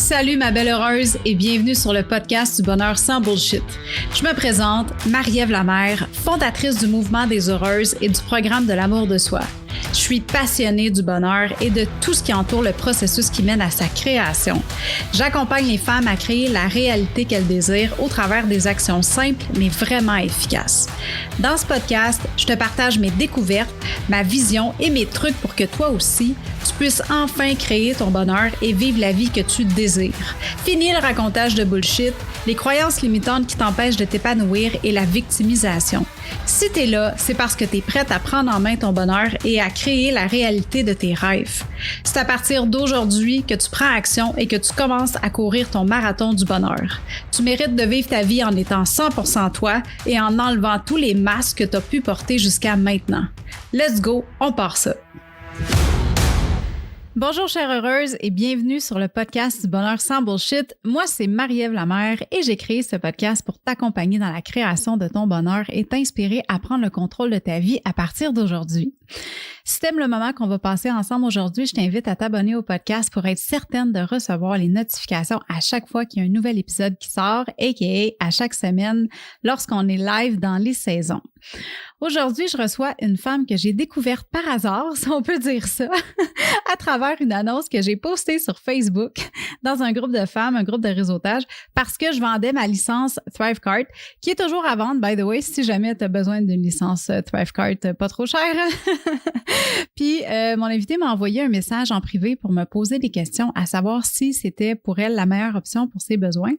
Salut ma belle heureuse et bienvenue sur le podcast du bonheur sans bullshit. Je me présente, Marie-Ève Lamère, fondatrice du mouvement des heureuses et du programme de l'amour de soi. Je suis passionnée du bonheur et de tout ce qui entoure le processus qui mène à sa création. J'accompagne les femmes à créer la réalité qu'elles désirent au travers des actions simples mais vraiment efficaces. Dans ce podcast, je te partage mes découvertes, ma vision et mes trucs pour que toi aussi, tu puisses enfin créer ton bonheur et vivre la vie que tu désires. Fini le racontage de bullshit, les croyances limitantes qui t'empêchent de t'épanouir et la victimisation. Si t'es là, c'est parce que t'es prête à prendre en main ton bonheur et à créer la réalité de tes rêves. C'est à partir d'aujourd'hui que tu prends action et que tu commences à courir ton marathon du bonheur. Tu mérites de vivre ta vie en étant 100% toi et en enlevant tous les masques que t'as pu porter jusqu'à maintenant. Let's go, on part ça! Bonjour chère heureuse et bienvenue sur le podcast du bonheur sans bullshit. Moi, c'est Marie-Ève Lamère et j'ai créé ce podcast pour t'accompagner dans la création de ton bonheur et t'inspirer à prendre le contrôle de ta vie à partir d'aujourd'hui. Si t'aimes le moment qu'on va passer ensemble aujourd'hui, je t'invite à t'abonner au podcast pour être certaine de recevoir les notifications à chaque fois qu'il y a un nouvel épisode qui sort, a.k.a. à chaque semaine lorsqu'on est live dans les saisons. Aujourd'hui, je reçois une femme que j'ai découverte par hasard, si on peut dire ça, à travers une annonce que j'ai postée sur Facebook dans un groupe de femmes, un groupe de réseautage, parce que je vendais ma licence Thrivecart, qui est toujours à vendre, by the way, si jamais tu as besoin d'une licence Thrivecart pas trop chère. Puis, mon invité m'a envoyé un message en privé pour me poser des questions, à savoir si c'était pour elle la meilleure option pour ses besoins.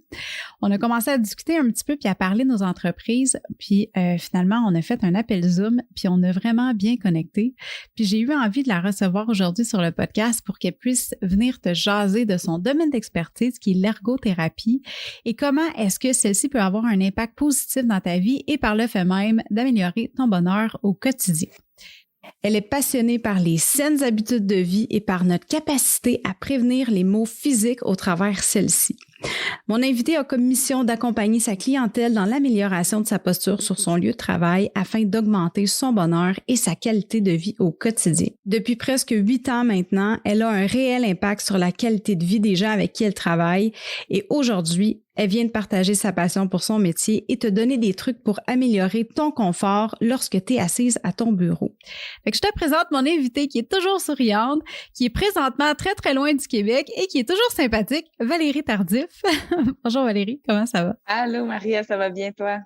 On a commencé à discuter un petit peu puis à parler de nos entreprises, puis finalement, on a fait un appel Zoom, puis on a vraiment bien connecté. Puis j'ai eu envie de la recevoir aujourd'hui sur le podcast pour qu'elle puisse venir te jaser de son domaine d'expertise qui est l'ergothérapie et comment est-ce que celle-ci peut avoir un impact positif dans ta vie et par le fait même d'améliorer ton bonheur au quotidien. Elle est passionnée par les saines habitudes de vie et par notre capacité à prévenir les maux physiques au travers celles-ci. Mon invité a comme mission d'accompagner sa clientèle dans l'amélioration de sa posture sur son lieu de travail afin d'augmenter son bonheur et sa qualité de vie au quotidien. Depuis presque 8 ans maintenant, elle a un réel impact sur la qualité de vie des gens avec qui elle travaille et aujourd'hui, elle vient de partager sa passion pour son métier et te donner des trucs pour améliorer ton confort lorsque tu es assise à ton bureau. Fait que je te présente mon invitée qui est toujours souriante, qui est présentement très très loin du Québec et qui est toujours sympathique, Valérie Tardif. Bonjour Valérie, comment ça va? Allô Maria, ça va bien toi?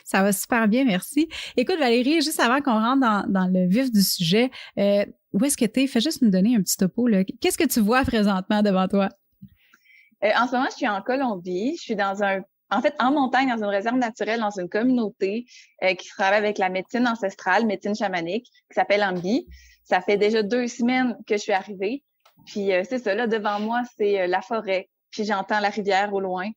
Ça va super bien, merci. Écoute Valérie, juste avant qu'on rentre dans le vif du sujet, où est-ce que tu es? Fais juste nous donner un petit topo, là. Qu'est-ce que tu vois présentement devant toi? En ce moment, je suis en Colombie. Je suis en montagne, dans une réserve naturelle, dans une communauté qui travaille avec la médecine ancestrale, médecine chamanique, qui s'appelle Ambi. Ça fait déjà 2 semaines que je suis arrivée. Puis c'est ça, là, devant moi, c'est la forêt. Puis j'entends la rivière au loin.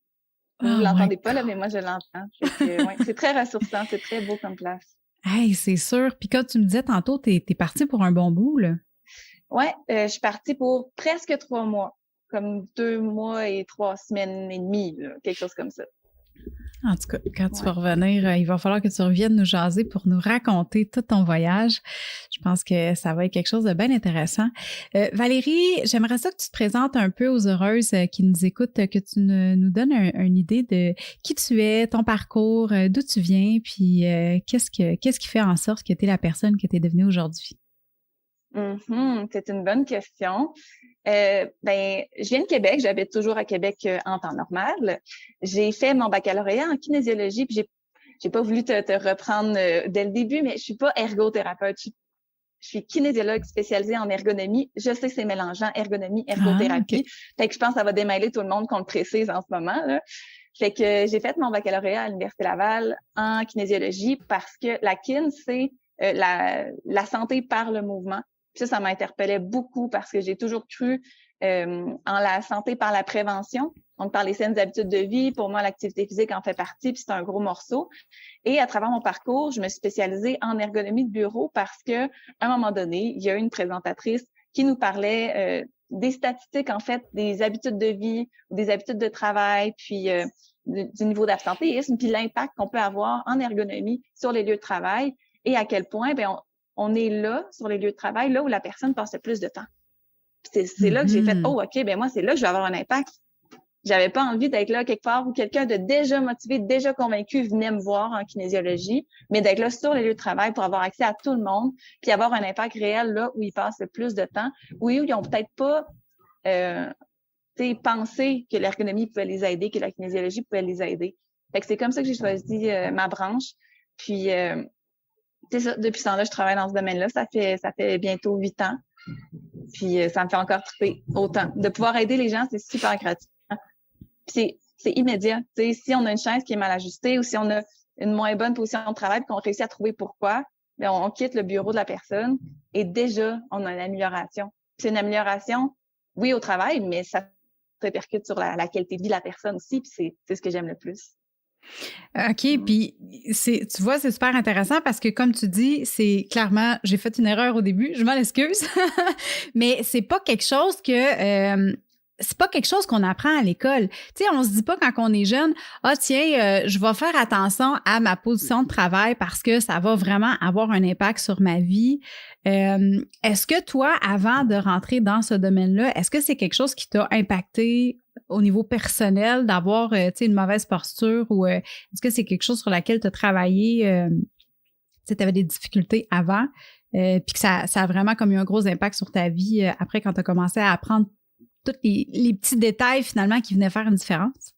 Vous ne l'entendez pas, là, mais moi, je l'entends. Ouais, c'est très ressourçant, c'est très beau comme place. Hey, c'est sûr. Puis quand tu me disais tantôt, t'es partie pour un bon bout, là. Ouais, je suis partie pour presque 3 mois. Comme 2 mois et 3 semaines et demie, là, quelque chose comme ça. En tout cas, quand tu vas revenir, il va falloir que tu reviennes nous jaser pour nous raconter tout ton voyage. Je pense que ça va être quelque chose de bien intéressant. Valérie, j'aimerais ça que tu te présentes un peu aux heureuses qui nous écoutent, que tu nous donnes une idée de qui tu es, ton parcours, d'où tu viens, puis qu'est-ce qui fait en sorte que tu es la personne que tu es devenue aujourd'hui? C'est une bonne question. Je viens de Québec, j'habite toujours à Québec en temps normal. J'ai fait mon baccalauréat en kinésiologie, puis j'ai pas voulu te reprendre dès le début, mais je suis pas ergothérapeute. Je suis kinésiologue spécialisée en ergonomie. Je sais que c'est mélangeant, ergonomie, ergothérapie. Okay. Fait que je pense que ça va démêler tout le monde qu'on le précise en ce moment, là. Fait que j'ai fait mon baccalauréat à l'Université Laval en kinésiologie parce que la kin, c'est la santé par le mouvement. Puis ça m'interpellait beaucoup parce que j'ai toujours cru en la santé par la prévention. Donc, par les saines habitudes de vie, pour moi, l'activité physique en fait partie, puis c'est un gros morceau. Et à travers mon parcours, je me suis spécialisée en ergonomie de bureau parce que, à un moment donné, il y a une présentatrice qui nous parlait des statistiques, en fait, des habitudes de vie, des habitudes de travail, puis du niveau d'absentéisme, puis l'impact qu'on peut avoir en ergonomie sur les lieux de travail et à quel point, on est là, sur les lieux de travail, là où la personne passe le plus de temps. C'est là que j'ai fait, oh, OK, moi, c'est là que je vais avoir un impact. J'avais pas envie d'être là quelque part où quelqu'un de déjà motivé, déjà convaincu venait me voir en kinésiologie, mais d'être là sur les lieux de travail pour avoir accès à tout le monde, puis avoir un impact réel là où ils passent le plus de temps, où ils ont peut-être pas pensé que l'ergonomie pouvait les aider, que la kinésiologie pouvait les aider. Fait que c'est comme ça que j'ai choisi ma branche. Puis c'est ça, depuis ce temps-là, je travaille dans ce domaine-là. Ça fait bientôt 8 ans. Puis ça me fait encore triper autant. De pouvoir aider les gens, c'est super gratifiant. Puis c'est immédiat. T'sais, si on a une chaise qui est mal ajustée ou si on a une moins bonne position de travail et qu'on réussit à trouver pourquoi, bien, on quitte le bureau de la personne et déjà, on a une amélioration. C'est une amélioration, oui, au travail, mais ça répercute sur la qualité de vie de la personne aussi. Puis c'est ce que j'aime le plus. OK, puis tu vois, c'est super intéressant parce que comme tu dis, c'est clairement, j'ai fait une erreur au début, je m'en excuse, mais c'est pas quelque chose c'est pas quelque chose qu'on apprend à l'école. Tu sais, on se dit pas quand on est jeune, ah tiens, je vais faire attention à ma position de travail parce que ça va vraiment avoir un impact sur ma vie. Est-ce que toi, avant de rentrer dans ce domaine-là, est-ce que c'est quelque chose qui t'a impacté au niveau personnel d'avoir, tu sais, une mauvaise posture ou est-ce que c'est quelque chose sur laquelle tu as travaillé, tu sais, tu avais des difficultés avant, puis que ça a vraiment comme eu un gros impact sur ta vie après quand tu as commencé à apprendre tous les petits détails finalement qui venaient faire une différence?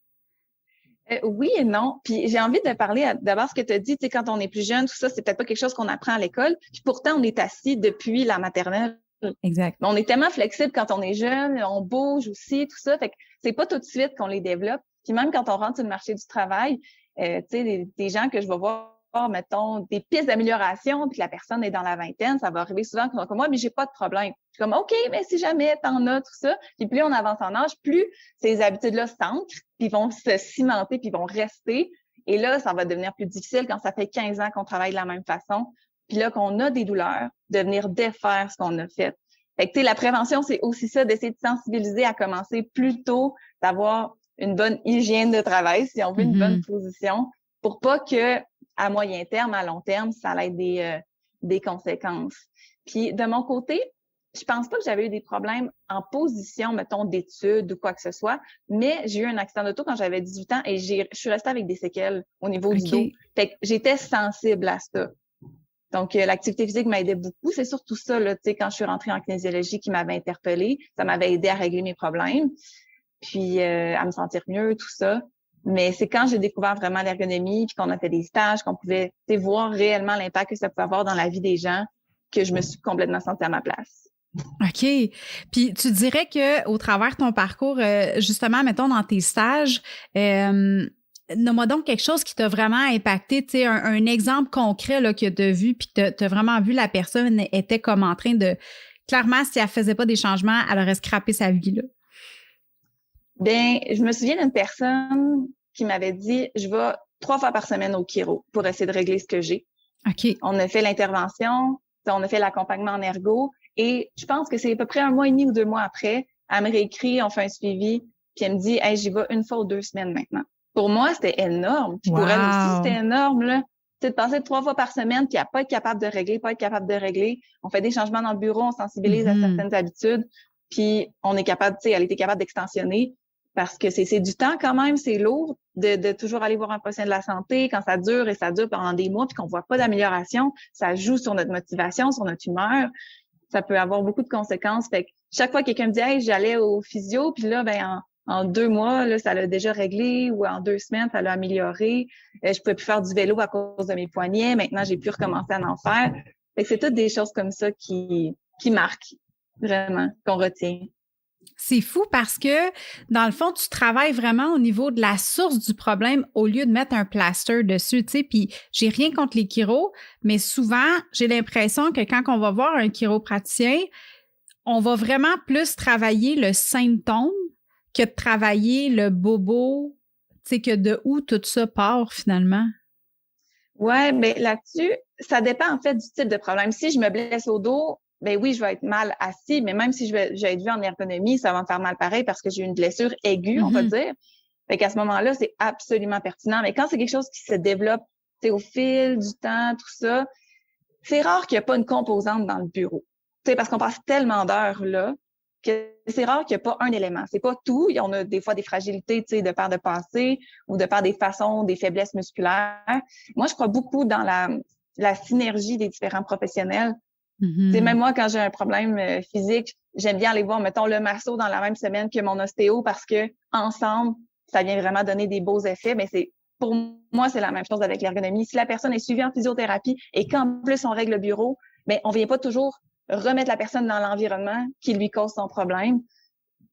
Oui et non. Puis j'ai envie de parler d'abord ce que tu as dit, tu sais, quand on est plus jeune, tout ça, c'est peut-être pas quelque chose qu'on apprend à l'école. Puis pourtant, on est assis depuis la maternelle. Exact. On est tellement flexible quand on est jeune, on bouge aussi, tout ça. Fait que c'est pas tout de suite qu'on les développe. Puis même quand on rentre sur le marché du travail, tu sais, des gens que je vais voir, mettons, des pistes d'amélioration, puis que la personne est dans la vingtaine, ça va arriver souvent comme moi, mais j'ai pas de problème. Je suis comme, OK, mais si jamais t'en as, tout ça. Puis plus on avance en âge, plus ces habitudes-là s'ancrent, puis vont se cimenter, puis vont rester. Et là, ça va devenir plus difficile quand ça fait 15 ans qu'on travaille de la même façon. Puis là, qu'on a des douleurs, de venir défaire ce qu'on a fait. Fait que, tu sais, la prévention, c'est aussi ça, d'essayer de sensibiliser à commencer plus tôt, d'avoir une bonne hygiène de travail, si on veut, une bonne position, pour pas que, à moyen terme, à long terme, ça ait des conséquences. Puis, de mon côté, je pense pas que j'avais eu des problèmes en position, mettons, d'études ou quoi que ce soit, mais j'ai eu un accident d'auto quand j'avais 18 ans et je suis restée avec des séquelles au niveau du dos. Fait que j'étais sensible à ça. Donc, l'activité physique m'a aidé beaucoup. C'est surtout ça, là, tu sais, quand je suis rentrée en kinésiologie qui m'avait interpellée. Ça m'avait aidé à régler mes problèmes, puis à me sentir mieux, tout ça. Mais c'est quand j'ai découvert vraiment l'ergonomie, puis qu'on a fait des stages, qu'on pouvait voir réellement l'impact que ça pouvait avoir dans la vie des gens, que je me suis complètement sentie à ma place. OK. Puis tu dirais que au travers de ton parcours, justement, mettons dans tes stages, nomme-moi donc quelque chose qui t'a vraiment impacté, tu sais, un exemple concret là, que tu as vu, puis que tu as vraiment vu la personne était comme en train de... Clairement, si elle faisait pas des changements, elle aurait scrappé sa vie, là. Bien, je me souviens d'une personne qui m'avait dit, je vais 3 fois par semaine au chiro pour essayer de régler ce que j'ai. OK. On a fait l'intervention, on a fait l'accompagnement en ergo, et je pense que c'est à peu près 1 mois et demi ou 2 mois après, elle me réécrit, on fait un suivi, puis elle me dit, hey, j'y vais 1 fois ou 2 semaines maintenant. Pour moi, c'était énorme. Puis pour elle aussi, c'était énorme, là. C'est de passer 3 fois par semaine, puis à pas être capable de régler, pas être capable de régler. On fait des changements dans le bureau, on sensibilise à certaines habitudes, puis on est capable, tu sais, elle était capable d'extensionner parce que c'est du temps quand même, c'est lourd de toujours aller voir un professionnel de la santé quand ça dure et ça dure pendant des mois puis qu'on voit pas d'amélioration. Ça joue sur notre motivation, sur notre humeur. Ça peut avoir beaucoup de conséquences. Fait que chaque fois que quelqu'un me dit, hey, j'allais au physio, puis là, ben, en 2 mois, là, ça l'a déjà réglé, ou en 2 semaines, ça l'a amélioré. Je pouvais plus faire du vélo à cause de mes poignets. Maintenant, j'ai pu recommencer à en faire. Fait que c'est toutes des choses comme ça qui marquent vraiment, qu'on retient. C'est fou parce que, dans le fond, tu travailles vraiment au niveau de la source du problème au lieu de mettre un plaster dessus, tu sais. Puis, j'ai rien contre les chiros, mais souvent, j'ai l'impression que quand on va voir un chiropraticien, on va vraiment plus travailler le symptôme que de travailler le bobo, tu sais, que de où tout ça part finalement. Ouais, mais là-dessus, ça dépend en fait du type de problème. Si je me blesse au dos, ben oui, je vais être mal assis, mais même si je vais être vue en ergonomie, ça va me faire mal pareil parce que j'ai une blessure aiguë, on va dire. Fait qu'à ce moment-là, c'est absolument pertinent. Mais quand c'est quelque chose qui se développe, tu sais, au fil du temps, tout ça, c'est rare qu'il n'y ait pas une composante dans le bureau. Tu sais, parce qu'on passe tellement d'heures là que c'est rare qu'il n'y a pas un élément. C'est pas tout. On a des fois des fragilités, tu sais, de par de passé ou de par des façons, des faiblesses musculaires. Moi, je crois beaucoup dans la synergie des différents professionnels. Mm-hmm. Même moi, quand j'ai un problème physique, j'aime bien aller voir, mettons, le masso dans la même semaine que mon ostéo parce que ensemble, ça vient vraiment donner des beaux effets. Mais pour moi, c'est la même chose avec l'ergonomie. Si la personne est suivie en physiothérapie et qu'en plus on règle le bureau, mais on vient pas toujours remettre la personne dans l'environnement qui lui cause son problème.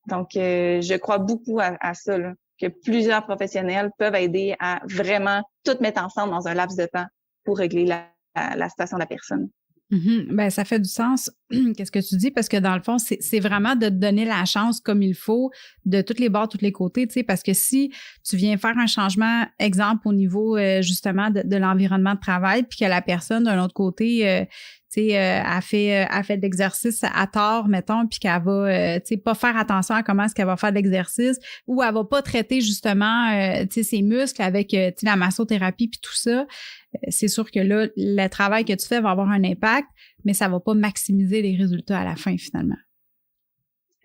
Donc, je crois beaucoup à ça, là, que plusieurs professionnels peuvent aider à vraiment tout mettre ensemble dans un laps de temps pour régler la situation de la personne. Mm-hmm. Ben, ça fait du sens, qu'est-ce que tu dis, parce que dans le fond, c'est vraiment de te donner la chance comme il faut de toutes les bords, tous les côtés, tu sais, parce que si tu viens faire un changement, exemple, au niveau justement de l'environnement de travail, puis que la personne d'un autre côté, tu sais, a fait de l'exercice à tort, mettons, puis qu'elle va, tu sais, pas faire attention à comment est-ce qu'elle va faire de l'exercice, ou elle va pas traiter justement, tu sais, ses muscles avec, tu sais, la massothérapie puis tout ça. C'est sûr que là, le travail que tu fais va avoir un impact, mais ça va pas maximiser les résultats à la fin, finalement.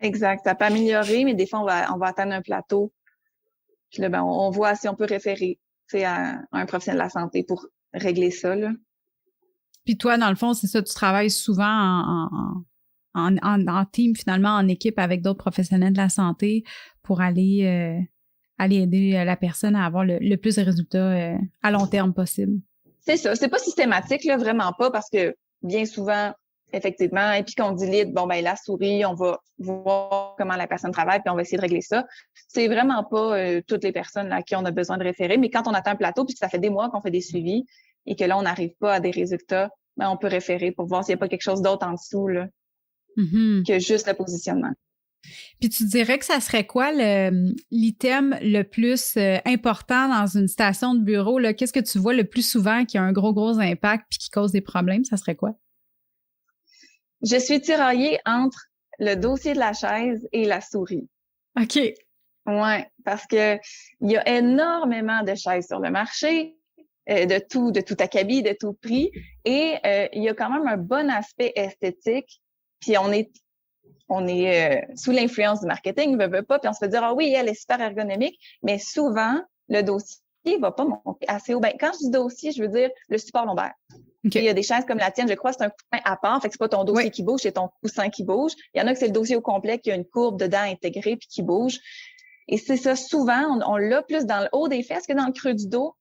Exact. Ça peut améliorer, mais des fois, on va atteindre un plateau. Puis là, on voit si on peut référer, tu sais, à un professionnel de la santé pour régler ça, là. Puis toi, dans le fond, c'est ça, tu travailles souvent en team, finalement, en équipe avec d'autres professionnels de la santé pour aller aider la personne à avoir le plus de résultats à long terme possible. C'est ça. C'est pas systématique, là, vraiment pas, parce que bien souvent, effectivement, et puis qu'on dit la souris, on va voir comment la personne travaille, puis on va essayer de régler ça. C'est vraiment pas toutes les personnes là, à qui on a besoin de référer, mais quand on atteint un plateau, puis que ça fait des mois qu'on fait des suivis et que là, on n'arrive pas à des résultats, on peut référer pour voir s'il n'y a pas quelque chose d'autre en dessous là, que juste le positionnement. Puis tu dirais que ça serait quoi l'item le plus important dans une station de bureau? Là? Qu'est-ce que tu vois le plus souvent qui a un gros impact puis qui cause des problèmes? Ça serait quoi? Je suis tiraillée entre le dossier de la chaise et la souris. OK. Ouais, parce que il y a énormément de chaises sur le marché, de tout acabit, de tout prix, et il y a quand même un bon aspect esthétique. Puis on est sous l'influence du marketing, veut pas, puis on se fait dire ah oui, elle est super ergonomique, mais souvent le dossier va pas monter assez haut. Ben quand je dis dossier, je veux dire le support lombaire. Okay. Il y a des chaises comme la tienne, je crois, c'est un coussin à part, fait que c'est pas ton dossier qui bouge, c'est ton coussin qui bouge. Il y en a que c'est le dossier au complet qui a une courbe dedans intégrée puis qui bouge. Et c'est ça, souvent, on l'a plus dans le haut des fesses que dans le creux du dos.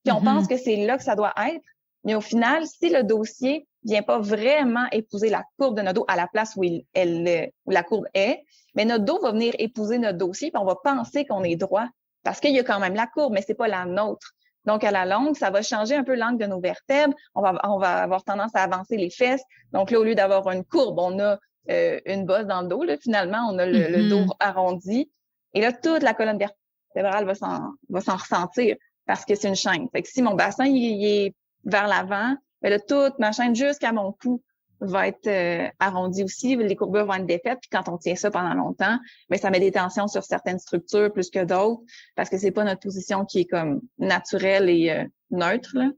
Puis on pense que c'est là que ça doit être. Mais au final, si le dossier vient pas vraiment épouser la courbe de notre dos à la place où la courbe est, mais notre dos va venir épouser notre dossier, puis on va penser qu'on est droit parce qu'il y a quand même la courbe, mais c'est pas la nôtre. Donc, à la longue, ça va changer un peu l'angle de nos vertèbres. On va avoir tendance à avancer les fesses. Donc là, au lieu d'avoir une courbe, on a une bosse dans le dos. Là, finalement, on a le dos arrondi. Et là, toute la colonne vertébrale va s'en ressentir parce que c'est une chaîne. Fait que si mon bassin il est vers l'avant, ben là, toute ma chaîne jusqu'à mon cou va être arrondie aussi. Les courbures vont être défaites. Puis quand on tient ça pendant longtemps, ben ça met des tensions sur certaines structures plus que d'autres parce que c'est pas notre position qui est comme naturelle et neutre. Là.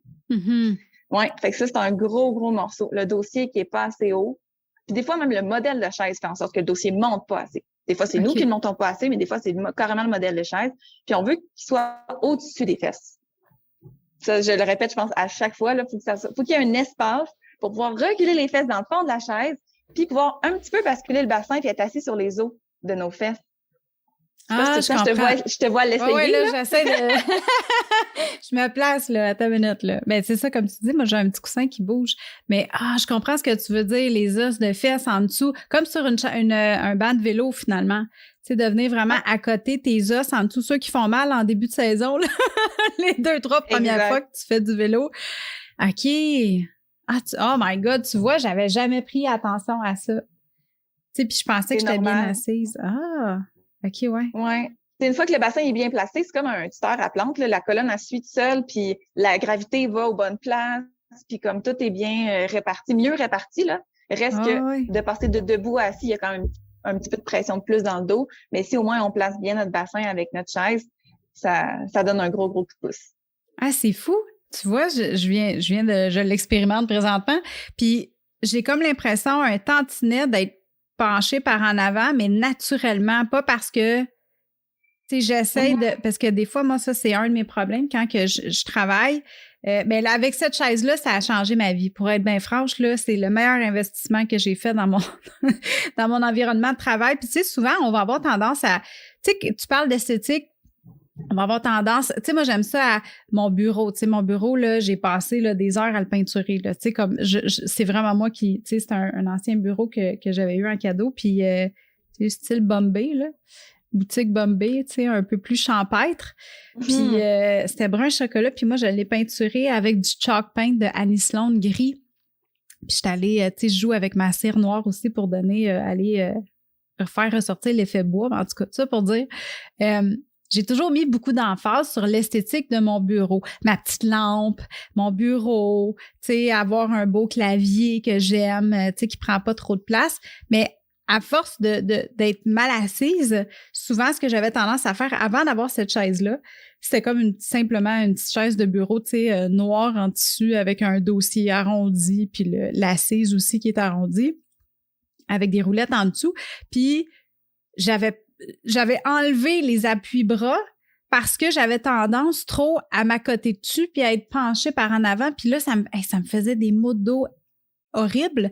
Ouais, fait que ça, c'est un gros morceau. Le dossier qui est pas assez haut. Puis des fois, même le modèle de chaise fait en sorte que le dossier monte pas assez. Des fois, c'est nous qui ne montons pas assez, mais des fois, c'est carrément le modèle de chaise. Puis on veut qu'il soit au-dessus des fesses. Ça, je le répète, je pense, à chaque fois, là, faut qu'il y ait un espace pour pouvoir reculer les fesses dans le fond de la chaise, puis pouvoir un petit peu basculer le bassin puis être assis sur les os de nos fesses. Je te vois l'essayer. Oui, là, j'essaie de... je me place, là, à ta minute, là. Ben, c'est ça, comme tu dis, moi, j'ai un petit coussin qui bouge. Mais, je comprends ce que tu veux dire, les os de fesses en dessous, comme sur un banc de vélo, finalement. Tu sais, de venir vraiment à côté tes os en dessous, ceux qui font mal en début de saison, là. Les 2-3 premières fois que tu fais du vélo. OK. Oh my God, tu vois, j'avais jamais pris attention à ça. Tu sais, puis je pensais que j'étais bien assise. OK, ouais. Ouais. C'est une fois que le bassin est bien placé, c'est comme un tuteur à plante, là, la colonne elle suit toute seule, puis la gravité va aux bonnes places, puis comme tout est bien réparti, mieux réparti, là. Reste que de passer de debout à assis, il y a quand même un petit peu de pression de plus dans le dos, mais si au moins on place bien notre bassin avec notre chaise, ça donne un gros coup de pouce. Ah, c'est fou! Tu vois, je l'expérimente présentement, puis j'ai comme l'impression un tantinet d'être pencher par en avant, mais naturellement, pas parce que, tu sais, j'essaie de... Parce que des fois, moi, ça, c'est un de mes problèmes quand que je travaille. Mais là, avec cette chaise-là, ça a changé ma vie. Pour être bien franche, là, c'est le meilleur investissement que j'ai fait dans mon dans mon environnement de travail. Puis, tu sais, souvent, on va avoir tendance à... Tu sais, tu parles d'esthétique, on va avoir tendance... Tu sais, moi, j'aime ça à mon bureau. Tu sais, mon bureau, là, j'ai passé là, des heures à le peinturer. Là, tu sais, comme c'est vraiment moi qui... Tu sais, c'est un ancien bureau que j'avais eu en cadeau. Puis, c'est style Bombay, là. Boutique Bombay, tu sais, un peu plus champêtre. Puis c'était brun chocolat. Puis moi, je l'ai peinturé avec du chalk paint de Annie Sloan gris. Puis j'étais allée, tu sais, je joue avec ma cire noire aussi pour donner, faire ressortir l'effet bois. En tout cas, ça pour dire, j'ai toujours mis beaucoup d'emphase sur l'esthétique de mon bureau. Ma petite lampe, mon bureau, tu sais, avoir un beau clavier que j'aime, tu sais, qui prend pas trop de place. Mais à force d'être mal assise, souvent, ce que j'avais tendance à faire avant d'avoir cette chaise-là, c'était comme simplement une petite chaise de bureau, tu sais, noire en tissu avec un dossier arrondi, puis l'assise aussi qui est arrondie, avec des roulettes en dessous. Puis, j'avais enlevé les appuis-bras parce que j'avais tendance trop à m'accoter dessus puis à être penchée par en avant. Puis là, ça me faisait des maux de dos horribles.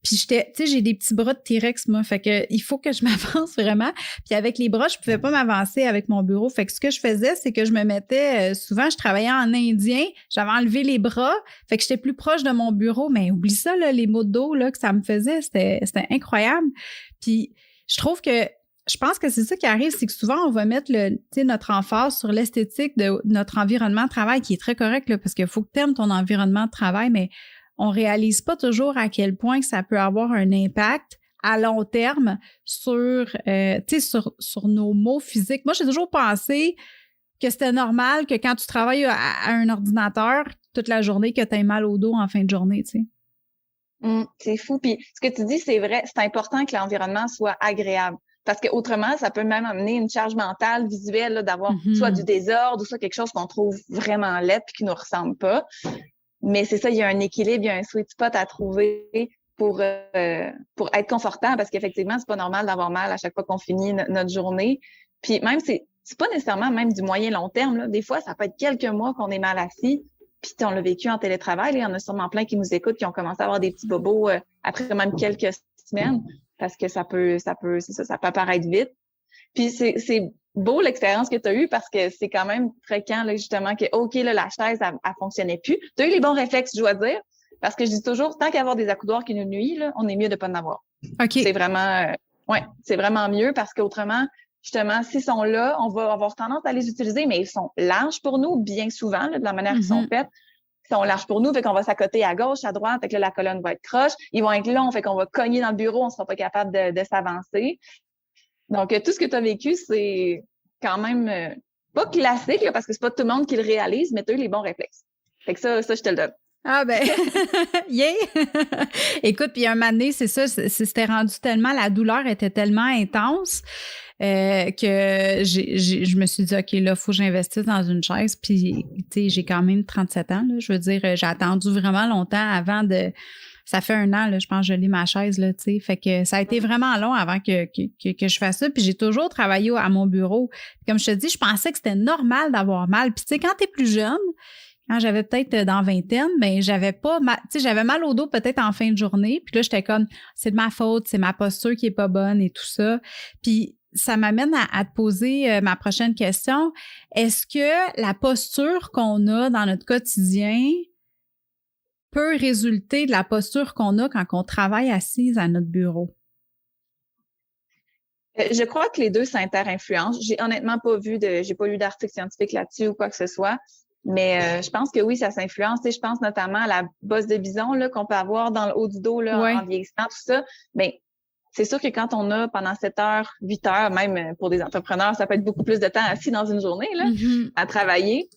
Puis tu sais, j'ai des petits bras de T-Rex, moi, fait que il faut que je m'avance vraiment. Puis avec les bras, je pouvais pas m'avancer avec mon bureau. Fait que ce que je faisais, c'est que je me mettais, souvent, je travaillais en indien, j'avais enlevé les bras, fait que j'étais plus proche de mon bureau. Mais oublie ça, là, les maux de dos là, que ça me faisait, c'était incroyable. Puis je pense que c'est ça qui arrive, c'est que souvent, on va mettre notre emphase sur l'esthétique de notre environnement de travail, qui est très correct, là, parce qu'il faut que tu aimes ton environnement de travail, mais on réalise pas toujours à quel point que ça peut avoir un impact à long terme sur nos maux physiques. Moi, j'ai toujours pensé que c'était normal que quand tu travailles à un ordinateur toute la journée, que tu aies mal au dos en fin de journée, tu sais. C'est fou. Puis ce que tu dis, c'est vrai, c'est important que l'environnement soit agréable. Parce que autrement, ça peut même amener une charge mentale, visuelle, là, d'avoir soit du désordre ou soit quelque chose qu'on trouve vraiment laid puis qui nous ressemble pas. Mais c'est ça, il y a un équilibre, il y a un sweet spot à trouver pour être confortable, parce qu'effectivement, c'est pas normal d'avoir mal à chaque fois qu'on finit notre journée. Puis même, c'est pas nécessairement même du moyen long terme, là. Des fois, ça peut être quelques mois qu'on est mal assis. Puis on l'a vécu en télétravail, là. Il y en a sûrement plein qui nous écoutent, qui ont commencé à avoir des petits bobos après même quelques semaines, parce que ça peut apparaître vite. Puis c'est beau l'expérience que tu as eue, parce que c'est quand même fréquent, là, justement, que, OK, là, la chaise, elle fonctionnait plus. Tu as eu les bons réflexes, je dois dire, parce que je dis toujours, tant qu'à avoir des accoudoirs qui nous nuisent, là, on est mieux de pas en avoir. OK. C'est vraiment, c'est vraiment mieux, parce qu'autrement, justement, s'ils sont là, on va avoir tendance à les utiliser, mais ils sont larges pour nous, bien souvent, là, de la manière qu'ils sont faits. Ils sont larges pour nous, fait qu'on va s'accoter à gauche, à droite, fait que là, la colonne va être croche. Ils vont être longs, fait qu'on va cogner dans le bureau, on sera pas capable de s'avancer. Donc, tout ce que tu as vécu, c'est quand même pas classique, là, parce que c'est pas tout le monde qui le réalise, mais tu as eu les bons réflexes. Fait que ça, je te le donne. Ah ben, yeah! Écoute, puis un moment donné, c'est ça, c'était rendu tellement, la douleur était tellement intense que je me suis dit, OK, là, il faut que j'investisse dans une chaise. Puis, tu sais, j'ai quand même 37 ans, là. Je veux dire, j'ai attendu vraiment longtemps avant de... Ça fait 1 an, là, je pense que je lis ma chaise, là, tu sais. Fait que ça a été vraiment long avant que je fasse ça. Puis j'ai toujours travaillé à mon bureau. Puis comme je te dis, je pensais que c'était normal d'avoir mal. Puis tu sais, quand t'es plus jeune, quand j'avais peut-être dans vingtaine, ben j'avais pas mal, tu sais, j'avais mal au dos peut-être en fin de journée. Puis là, j'étais comme, c'est de ma faute, c'est ma posture qui est pas bonne et tout ça. Puis ça m'amène à te poser ma prochaine question. Est-ce que la posture qu'on a dans notre quotidien peut résulter de la posture qu'on a quand on travaille assise à notre bureau? Je crois que les deux s'inter-influencent. J'ai honnêtement j'ai pas lu d'article scientifique là-dessus ou quoi que ce soit, mais je pense que oui, ça s'influence. Tu sais, je pense notamment à la bosse de bison là qu'on peut avoir dans le haut du dos là, en vieillissant, tout ça. Mais c'est sûr que quand on a pendant 7 heures, 8 heures, même pour des entrepreneurs, ça peut être beaucoup plus de temps assis dans une journée là, à travailler.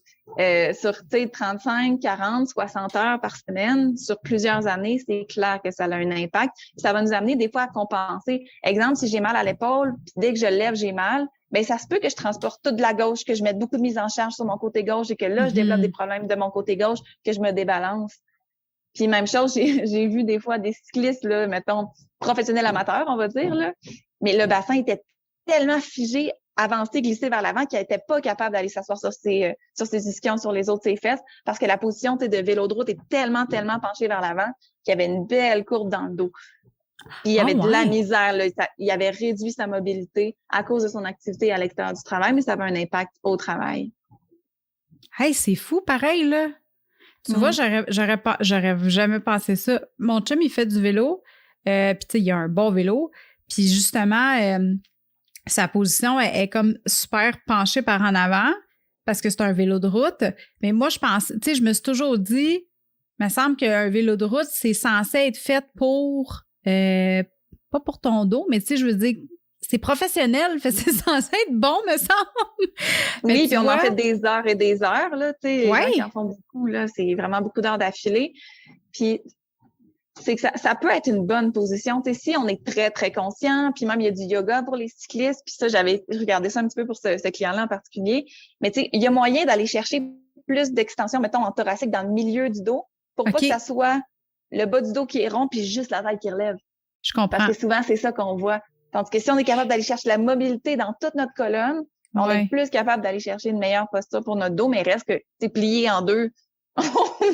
Sur 35, 40, 60 heures par semaine, sur plusieurs années, c'est clair que ça a un impact. Ça va nous amener des fois à compenser. Exemple, si j'ai mal à l'épaule, puis dès que je lève, j'ai mal, ben ça se peut que je transporte tout de la gauche, que je mette beaucoup de mise en charge sur mon côté gauche et que là, je développe des problèmes de mon côté gauche, que je me débalance. Puis même chose, j'ai vu des fois des cyclistes, là, mettons, professionnel amateur, on va dire, là. Mais le bassin était tellement figé, avancé, glissé vers l'avant qu'elle n'était pas capable d'aller s'asseoir sur ses ischions, sur les autres de ses fesses, parce que la position de vélo de route est tellement, tellement penchée vers l'avant qu'il y avait une belle courbe dans le dos. Puis il y avait de la misère, là. Il avait réduit sa mobilité à cause de son activité à l'extérieur du travail, mais ça avait un impact au travail. Hey, c'est fou, pareil, là. Tu vois, j'aurais jamais pensé ça. Mon chum, il fait du vélo, puis tu sais, il a un bon vélo, puis justement, sa position est comme super penchée par en avant, parce que c'est un vélo de route. Mais moi, je pense, tu sais, je me suis toujours dit, il me semble qu'un vélo de route, c'est censé être fait pour, pas pour ton dos, mais tu sais, je veux dire, c'est professionnel, fait c'est censé être bon, me semble. Oui, puis on en fait des heures et des heures, là, tu sais, les gens qui en font beaucoup, là, c'est vraiment beaucoup d'heures d'affilée. Puis, c'est que ça peut être une bonne position, tu sais, si on est très, très conscient, puis même il y a du yoga pour les cyclistes, puis ça, j'avais regardé ça un petit peu pour ce client-là en particulier, mais tu sais, il y a moyen d'aller chercher plus d'extension, mettons, en thoracique dans le milieu du dos, pour pas que ça soit le bas du dos qui est rond, puis juste la taille qui relève. Je comprends. Parce que souvent, c'est ça qu'on voit. Tandis que si on est capable d'aller chercher la mobilité dans toute notre colonne, on est plus capable d'aller chercher une meilleure posture pour notre dos, mais reste que c'est plié en deux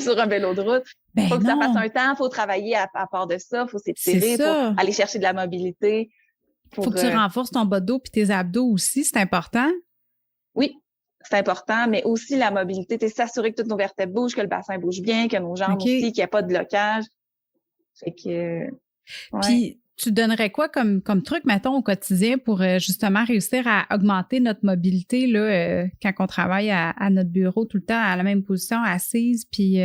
sur un vélo de route. Il faut que ça passe un temps, il faut travailler à part de ça, il faut s'étirer pour aller chercher de la mobilité. Il faut que tu renforces ton bas de dos puis tes abdos aussi, c'est important. Oui, c'est important, mais aussi la mobilité, c'est s'assurer que toutes nos vertèbres bougent, que le bassin bouge bien, que nos jambes aussi, qu'il n'y a pas de blocage. Fait que... Puis, tu donnerais quoi comme truc, mettons, au quotidien pour justement réussir à augmenter notre mobilité là, quand on travaille à notre bureau tout le temps à la même position, assise, puis...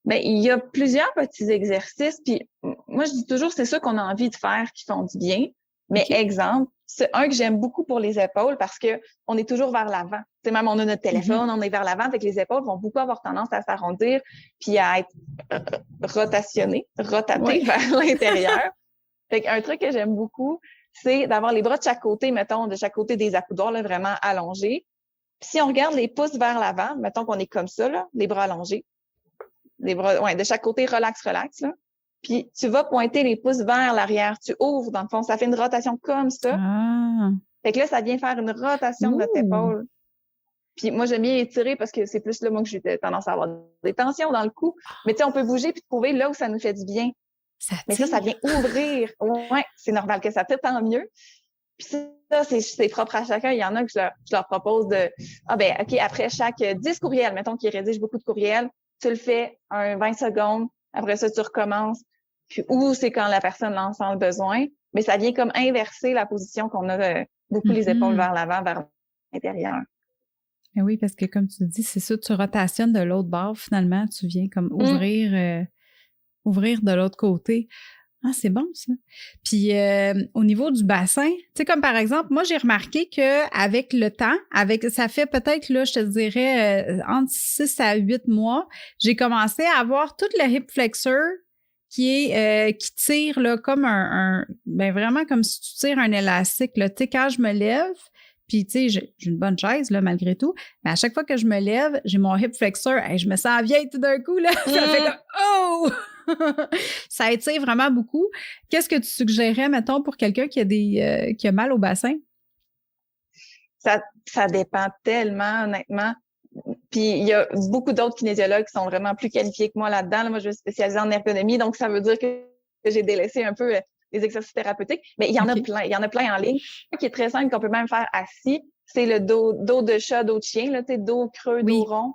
Bien, il y a plusieurs petits exercices, puis moi, je dis toujours, c'est ça qu'on a envie de faire qui font du bien. Mais exemple, c'est un que j'aime beaucoup pour les épaules parce que on est toujours vers l'avant. Tu sais, même on a notre téléphone, on est vers l'avant, fait que les épaules vont beaucoup avoir tendance à s'arrondir puis à être rotatées vers l'intérieur. Fait qu'un truc que j'aime beaucoup, c'est d'avoir les bras de chaque côté, mettons, de chaque côté des accoudoirs, là, vraiment allongés. Puis si on regarde les pouces vers l'avant, mettons qu'on est comme ça, là, les bras allongés. Les bras, de chaque côté, relax, là. Puis, tu vas pointer les pouces vers l'arrière. Tu ouvres, dans le fond. Ça fait une rotation comme ça. Fait que là, ça vient faire une rotation de notre épaule. Puis, moi, j'aime bien étirer parce que c'est plus là, moi, que j'ai tendance à avoir des tensions dans le cou. Mais tu sais, on peut bouger puis trouver là où ça nous fait du bien. Mais ça vient ouvrir. Ouais, c'est normal que ça tire, tant mieux. Puis ça, c'est propre à chacun. Il y en a que je leur propose de... OK, après chaque 10 courriels, mettons qu'ils rédigent beaucoup de courriels, tu le fais 20 secondes. Après ça, tu recommences. Puis, ou c'est quand la personne en sent le besoin. Mais ça vient comme inverser la position qu'on a beaucoup les épaules vers l'avant, vers l'intérieur. Mais oui, parce que comme tu dis, c'est ça, tu rotationnes de l'autre bord. Finalement, tu viens comme ouvrir de l'autre côté. Ah, c'est bon, ça. Puis, au niveau du bassin, tu sais, comme par exemple, moi, j'ai remarqué qu'avec le temps, ça fait peut-être, là, je te dirais, entre 6 à 8 mois, j'ai commencé à avoir tout le hip flexor qui tire, là, comme ben vraiment comme si tu tires un élastique, là. Tu sais, quand je me lève, puis, tu sais, j'ai une bonne chaise, là, malgré tout, mais à chaque fois que je me lève, j'ai mon hip flexor, et je me sens vieille tout d'un coup, là. Ça fait comme, oh! Ça étire vraiment beaucoup. Qu'est-ce que tu suggérais, mettons, pour quelqu'un qui a mal au bassin? Ça dépend tellement, honnêtement. Puis il y a beaucoup d'autres kinésiologues qui sont vraiment plus qualifiés que moi là-dedans. Là, moi, je suis spécialisée en ergonomie, donc ça veut dire que j'ai délaissé un peu les exercices thérapeutiques. Mais il y en a plein. Il y en a plein en ligne. Un qui est très simple, qu'on peut même faire assis, c'est le dos de chat, dos de chien, là, tu sais, dos creux, dos rond.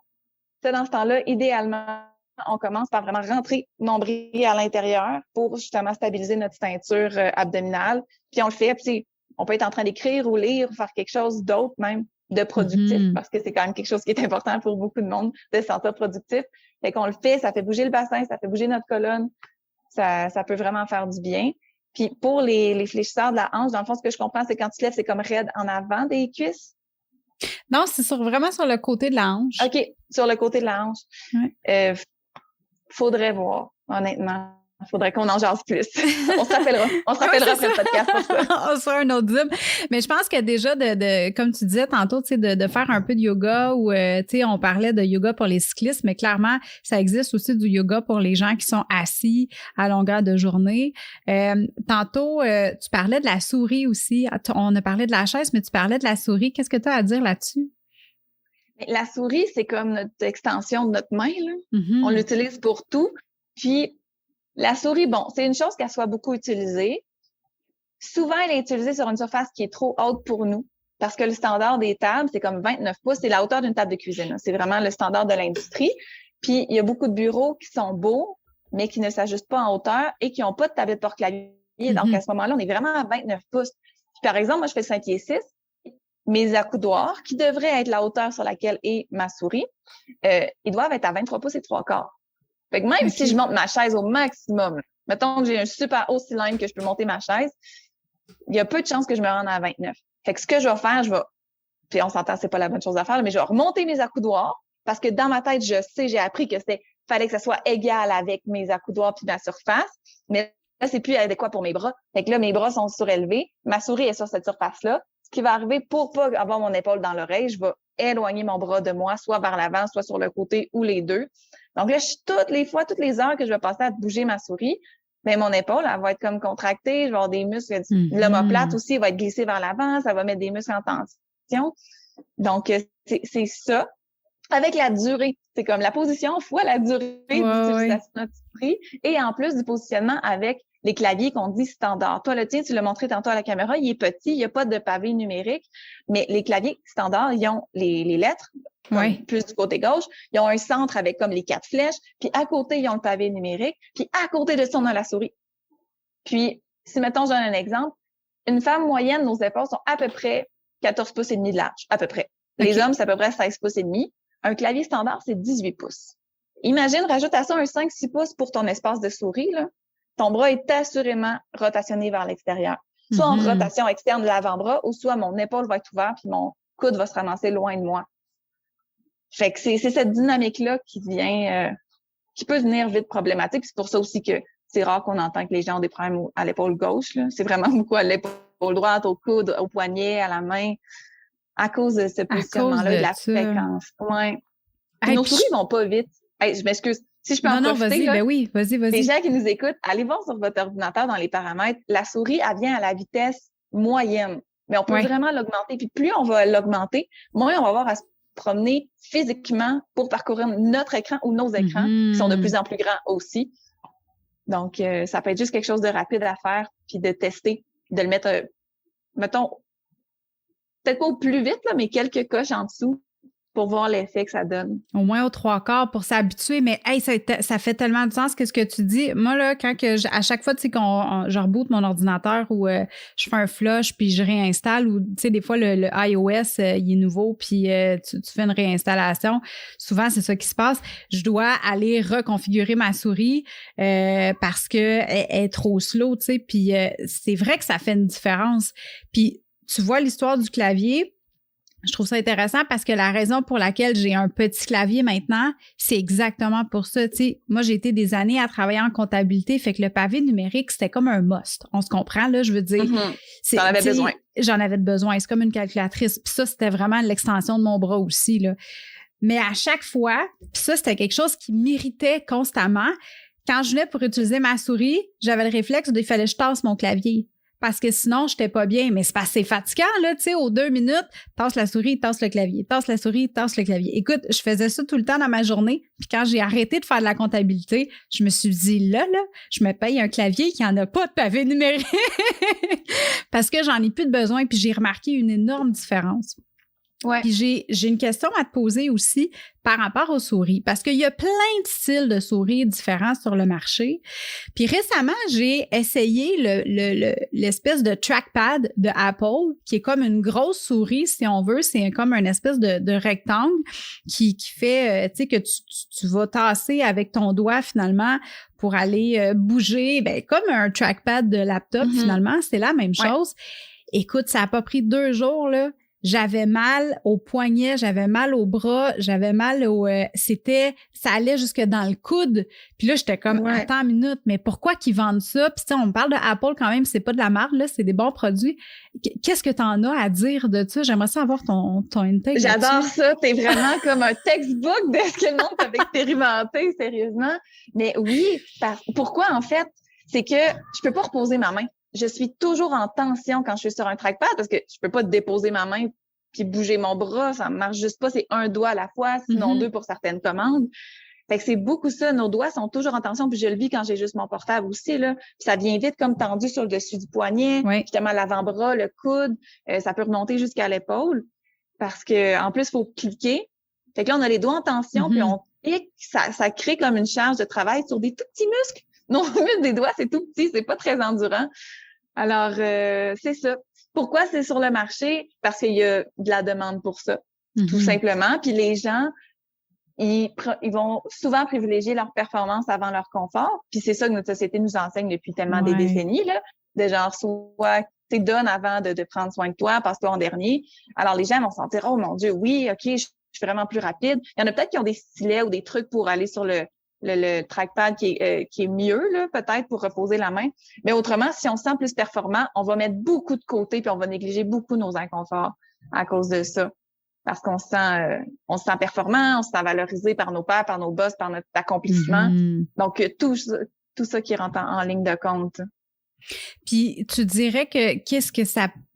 Ça, dans ce temps-là, idéalement, on commence par vraiment rentrer nombril à l'intérieur pour justement stabiliser notre ceinture abdominale. Puis on le fait, puis on peut être en train d'écrire ou lire ou faire quelque chose d'autre même de productif parce que c'est quand même quelque chose qui est important pour beaucoup de monde de se sentir productif. Fait qu'on le fait, ça fait bouger le bassin, ça fait bouger notre colonne. Ça peut vraiment faire du bien. Puis pour les fléchisseurs de la hanche, dans le fond, ce que je comprends, c'est quand tu te lèves, c'est comme raide en avant des cuisses. Non, c'est vraiment sur le côté de la hanche. OK, sur le côté de la hanche. Ouais. Faudrait voir, honnêtement. Il faudrait qu'on en jase plus. On se rappellera après le podcast pour ça. On sera un autre Zoom. Mais je pense que déjà, comme tu disais tantôt, de faire un peu de yoga ou, on parlait de yoga pour les cyclistes, mais clairement, ça existe aussi du yoga pour les gens qui sont assis à longueur de journée. Tantôt, tu parlais de la souris aussi. On a parlé de la chaise, mais tu parlais de la souris. Qu'est-ce que tu as à dire là-dessus? La souris, c'est comme notre extension de notre main, là. Mm-hmm. On l'utilise pour tout. Puis, la souris, bon, c'est une chose qu'elle soit beaucoup utilisée. Souvent, elle est utilisée sur une surface qui est trop haute pour nous parce que le standard des tables, c'est comme 29 pouces. C'est la hauteur d'une table de cuisine. C'est vraiment le standard de l'industrie. Puis, il y a beaucoup de bureaux qui sont beaux, mais qui ne s'ajustent pas en hauteur et qui n'ont pas de tablette porte-clavier. Mm-hmm. Donc, à ce moment-là, on est vraiment à 29 pouces. Puis, par exemple, moi, je fais 5 pieds 6. Mes accoudoirs, qui devraient être la hauteur sur laquelle est ma souris, ils doivent être à 23 pouces et 3/4. Fait que même si je monte ma chaise au maximum, là, mettons que j'ai un super haut cylindre que je peux monter ma chaise, il y a peu de chances que je me rende à 29. Fait que ce que je vais faire, puis on s'entend, c'est pas la bonne chose à faire, mais je vais remonter mes accoudoirs parce que dans ma tête, j'ai appris que fallait que ça soit égal avec mes accoudoirs puis ma surface. Mais là, c'est plus adéquat pour mes bras. Fait que là, mes bras sont surélevés. Ma souris est sur cette surface-là. Ce qui va arriver pour pas avoir mon épaule dans l'oreille, je vais éloigner mon bras de moi, soit vers l'avant, soit sur le côté ou les deux. Donc là, toutes les heures que je vais passer à bouger ma souris, mais mon épaule, elle va être comme contractée, je vais avoir des muscles, l'omoplate aussi va être glissée vers l'avant, ça va mettre des muscles en tension. Donc, c'est ça. Avec la durée, c'est comme la position fois la durée d'utilisation de notre souris et en plus du positionnement avec les claviers qu'on dit standard. Toi, le tien, tu l'as montré tantôt à la caméra, il est petit, il n'y a pas de pavé numérique, mais les claviers standards, ils ont les lettres, plus du côté gauche, ils ont un centre avec comme les 4 flèches, puis à côté, ils ont le pavé numérique, puis à côté de ça, on a la souris. Puis, si mettons, je donne un exemple, une femme moyenne, nos épaules sont à peu près 14 pouces et demi de large, à peu près. Les hommes, c'est à peu près 16 pouces et demi. Un clavier standard, c'est 18 pouces. Imagine, rajoute à ça un 5-6 pouces pour ton espace de souris, là. Ton bras est assurément rotationné vers l'extérieur. Soit en rotation externe de l'avant-bras, ou soit mon épaule va être ouverte puis mon coude va se ramasser loin de moi. Fait que c'est cette dynamique-là qui peut devenir vite problématique. C'est pour ça aussi que c'est rare qu'on entend que les gens ont des problèmes à l'épaule gauche, là. C'est vraiment beaucoup à l'épaule droite, au coude, au poignet, à la main, à cause de ce positionnement-là, de la fréquence. Ouais. Nos souris vont pas vite. Hey, je m'excuse. Si je peux en profiter, vas-y. Les gens qui nous écoutent, allez voir sur votre ordinateur dans les paramètres. La souris, elle vient à la vitesse moyenne. Mais on peut vraiment l'augmenter. Puis plus on va l'augmenter, moins on va avoir à se promener physiquement pour parcourir notre écran ou nos écrans, qui sont de plus en plus grands aussi. Donc, ça peut être juste quelque chose de rapide à faire, puis de tester, de le mettre, mettons, peut-être pas au plus vite, là, mais quelques coches en dessous pour voir l'effet que ça donne. Au moins aux 3/4 pour s'habituer, mais hey, ça fait tellement de sens que ce que tu dis. Moi, là, à chaque fois, tu sais, je reboot mon ordinateur ou je fais un flush puis je réinstalle ou, tu sais, des fois, le iOS, il est nouveau puis tu fais une réinstallation. Souvent, c'est ça qui se passe. Je dois aller reconfigurer ma souris parce que elle est trop slow, tu sais, puis c'est vrai que ça fait une différence. Puis, tu vois l'histoire du clavier. Je trouve ça intéressant parce que la raison pour laquelle j'ai un petit clavier maintenant, c'est exactement pour ça. Tu sais, moi, j'ai été des années à travailler en comptabilité, fait que le pavé numérique, c'était comme un must. On se comprend, là, je veux dire. J'en avais besoin. J'en avais besoin. C'est comme une calculatrice. Puis ça, c'était vraiment l'extension de mon bras aussi, là. Mais à chaque fois, puis ça, c'était quelque chose qui m'irritait constamment. Quand je venais pour utiliser ma souris, j'avais le réflexe il fallait que je tasse mon clavier. Parce que sinon, j'étais pas bien. Mais c'est pas assez fatigant, là, tu sais, aux 2 minutes, tasse la souris, tasse le clavier, tasse la souris, tasse le clavier. Écoute, je faisais ça tout le temps dans ma journée. Puis quand j'ai arrêté de faire de la comptabilité, je me suis dit, là, je me paye un clavier qui en a pas de pavé numérique. Parce que j'en ai plus de besoin. Puis j'ai remarqué une énorme différence. Ouais. Puis j'ai une question à te poser aussi par rapport aux souris, parce qu'il y a plein de styles de souris différents sur le marché. Puis récemment, j'ai essayé l'espèce de trackpad de Apple, qui est comme une grosse souris, si on veut. C'est comme une espèce de rectangle qui fait, tu sais, que tu vas tasser avec ton doigt finalement pour aller bouger, ben comme un trackpad de laptop finalement. C'est la même chose. Écoute, ça a pas pris 2 jours, là. j'avais mal au poignet, j'avais mal au bras, j'avais mal ça allait jusque dans le coude. Puis là, j'étais comme, attends une minute, mais pourquoi qu'ils vendent ça? Puis tu sais, on me parle de Apple quand même, c'est pas de la marde, là, c'est des bons produits. Qu'est-ce que t'en as à dire de ça? J'aimerais savoir ton intake. J'adore ça. T'es vraiment comme un textbook de ce que le monde peut expérimenter, sérieusement. Mais oui, pourquoi en fait? C'est que je peux pas reposer ma main. Je suis toujours en tension quand je suis sur un trackpad parce que je peux pas déposer ma main puis bouger mon bras, ça marche juste pas, c'est un doigt à la fois, sinon deux pour certaines commandes. Fait que c'est beaucoup ça, nos doigts sont toujours en tension, puis je le vis quand j'ai juste mon portable aussi, là. Puis ça vient vite comme tendu sur le dessus du poignet, justement l'avant-bras, le coude, ça peut remonter jusqu'à l'épaule parce que en plus, il faut cliquer. Fait que là, on a les doigts en tension, puis on clique, ça crée comme une charge de travail sur des tout petits muscles. Nos muscles des doigts, c'est tout petit, c'est pas très endurant. Alors, c'est ça. Pourquoi c'est sur le marché? Parce qu'il y a de la demande pour ça, tout simplement. Puis les gens, ils vont souvent privilégier leur performance avant leur confort. Puis c'est ça que notre société nous enseigne depuis tellement des décennies, là. De genre, soit tu donnes avant de prendre soin de toi, passe-toi en dernier. Alors les gens vont se sentir, oh mon Dieu, oui, OK, je suis vraiment plus rapide. Il y en a peut-être qui ont des stylets ou des trucs pour aller sur le trackpad qui est mieux, là, peut-être, pour reposer la main. Mais autrement, si on se sent plus performant, on va mettre beaucoup de côté puis on va négliger beaucoup nos inconforts à cause de ça. Parce qu'on se sent performant, on se sent valorisé par nos pairs, par nos boss, par notre accomplissement. Donc, tout ça qui rentre en ligne de compte. Puis, tu dirais que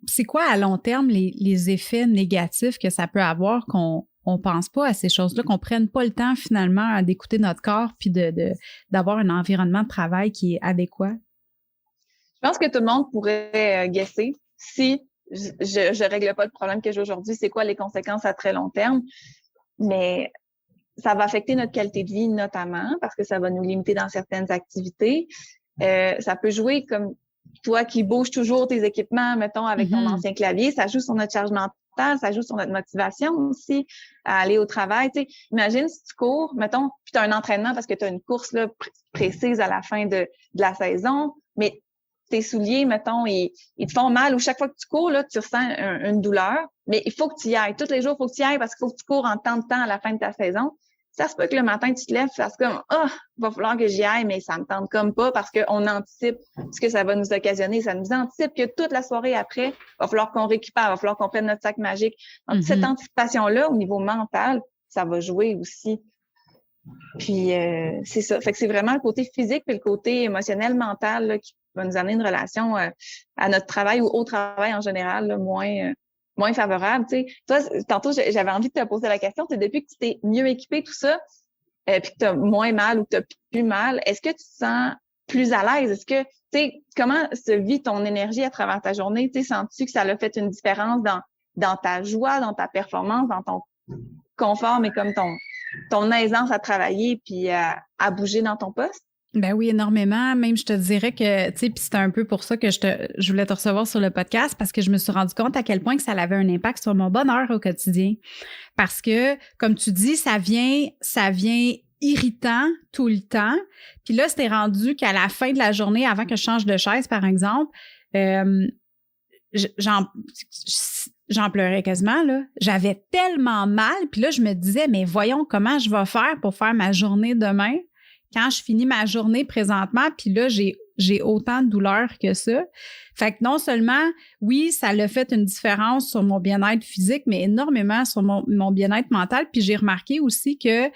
c'est quoi à long terme les effets négatifs que ça peut avoir qu'on pense pas à ces choses-là, qu'on prenne pas le temps finalement d'écouter notre corps puis d'avoir un environnement de travail qui est adéquat? Je pense que tout le monde pourrait guesser si je règle pas le problème que j'ai aujourd'hui, c'est quoi les conséquences à très long terme. Mais ça va affecter notre qualité de vie notamment parce que ça va nous limiter dans certaines activités. Ça peut jouer comme toi qui bouges toujours tes équipements, mettons, avec ton ancien clavier, ça joue sur notre charge mentale, ça joue sur notre motivation aussi à aller au travail. Tu sais, imagine si tu cours, mettons, puis tu as un entraînement parce que tu as une course là, précise à la fin de la saison, mais tes souliers, mettons, ils te font mal ou chaque fois que tu cours, là, tu ressens une douleur, mais il faut que tu y ailles. Tous les jours, il faut que tu y ailles parce qu'il faut que tu cours en tant de temps à la fin de ta saison. Ça se peut que le matin, tu te lèves, tu fasses comme, il va falloir que j'y aille, mais ça me tente comme pas parce qu'on anticipe ce que ça va nous occasionner. Ça nous anticipe que toute la soirée après, il va falloir qu'on récupère, il va falloir qu'on prenne notre sac magique. Donc, cette anticipation-là, au niveau mental, ça va jouer aussi. Puis, c'est ça. Fait que c'est vraiment le côté physique puis le côté émotionnel, mental, là, qui va nous amener une relation à notre travail ou au travail en général, là, moins favorable, tu sais. Toi, tantôt, j'avais envie de te poser la question, tu sais, depuis que tu t'es mieux équipé, tout ça, puis que tu as moins mal ou que tu as plus mal, est-ce que tu te sens plus à l'aise? Est-ce que, tu sais, comment se vit ton énergie à travers ta journée? Tu sais, sens-tu que ça a fait une différence dans ta joie, dans ta performance, dans ton confort, mais comme ton aisance à travailler puis à bouger dans ton poste? Ben oui, énormément. Même, je te dirais que, tu sais, puis c'était un peu pour ça que je voulais te recevoir sur le podcast parce que je me suis rendu compte à quel point que ça avait un impact sur mon bonheur au quotidien. Parce que, comme tu dis, ça vient irritant tout le temps. Puis là, c'était rendu qu'à la fin de la journée, avant que je change de chaise, par exemple, j'en pleurais quasiment, là. J'avais tellement mal. Puis là, je me disais, mais voyons comment je vais faire pour faire ma journée demain. Quand je finis ma journée présentement, puis là, j'ai autant de douleur que ça. Fait que non seulement, oui, ça l'a fait une différence sur mon bien-être physique, mais énormément sur mon bien-être mental. Puis j'ai remarqué aussi que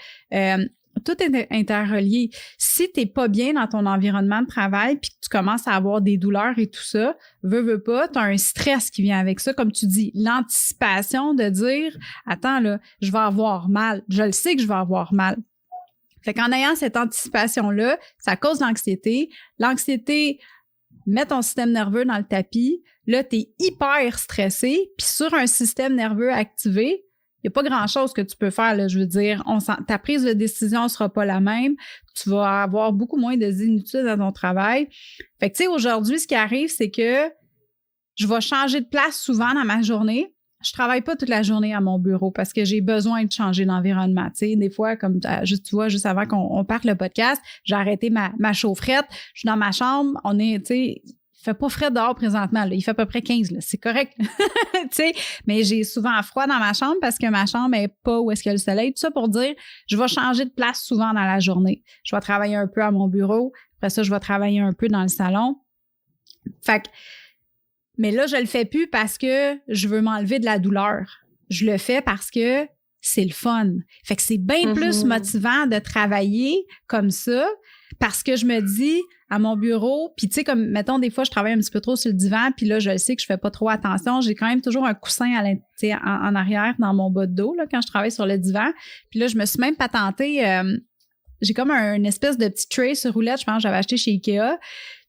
tout est interrelié. Si t'es pas bien dans ton environnement de travail puis que tu commences à avoir des douleurs et tout ça, veux pas, t'as un stress qui vient avec ça. Comme tu dis, l'anticipation de dire, attends là, je vais avoir mal. Je le sais que je vais avoir mal. Fait qu'en ayant cette anticipation-là, ça cause l'anxiété. L'anxiété met ton système nerveux dans le tapis. Là, t'es hyper stressé. Puis sur un système nerveux activé, il n'y a pas grand-chose que tu peux faire, là. Je veux dire, ta prise de décision ne sera pas la même. Tu vas avoir beaucoup moins de zénitude dans ton travail. Fait que, tu sais, aujourd'hui, ce qui arrive, c'est que je vais changer de place souvent dans ma journée. Je travaille pas toute la journée à mon bureau parce que j'ai besoin de changer d'environnement. Tu sais, des fois, comme tu vois, juste avant qu'on parte le podcast, j'ai arrêté ma chaufferette. Je suis dans ma chambre. On est, tu sais, fait pas frais dehors présentement, là. Il fait à peu près 15, là. C'est correct. Tu sais, mais j'ai souvent froid dans ma chambre parce que ma chambre est pas où est-ce qu'il y a le soleil. Tout ça pour dire, je vais changer de place souvent dans la journée. Je vais travailler un peu à mon bureau. Après ça, je vais travailler un peu dans le salon. Fait que, mais là, je le fais plus parce que je veux m'enlever de la douleur. Je le fais parce que c'est le fun. Fait que c'est bien plus motivant de travailler comme ça parce que je me dis à mon bureau, puis tu sais, comme, mettons, des fois, je travaille un petit peu trop sur le divan, puis là, je sais que je fais pas trop attention. J'ai quand même toujours un coussin en arrière dans mon bas de dos, là, quand je travaille sur le divan. Puis là, je me suis même patentée, j'ai comme une espèce de petit tray sur roulette, je pense que j'avais acheté chez Ikea.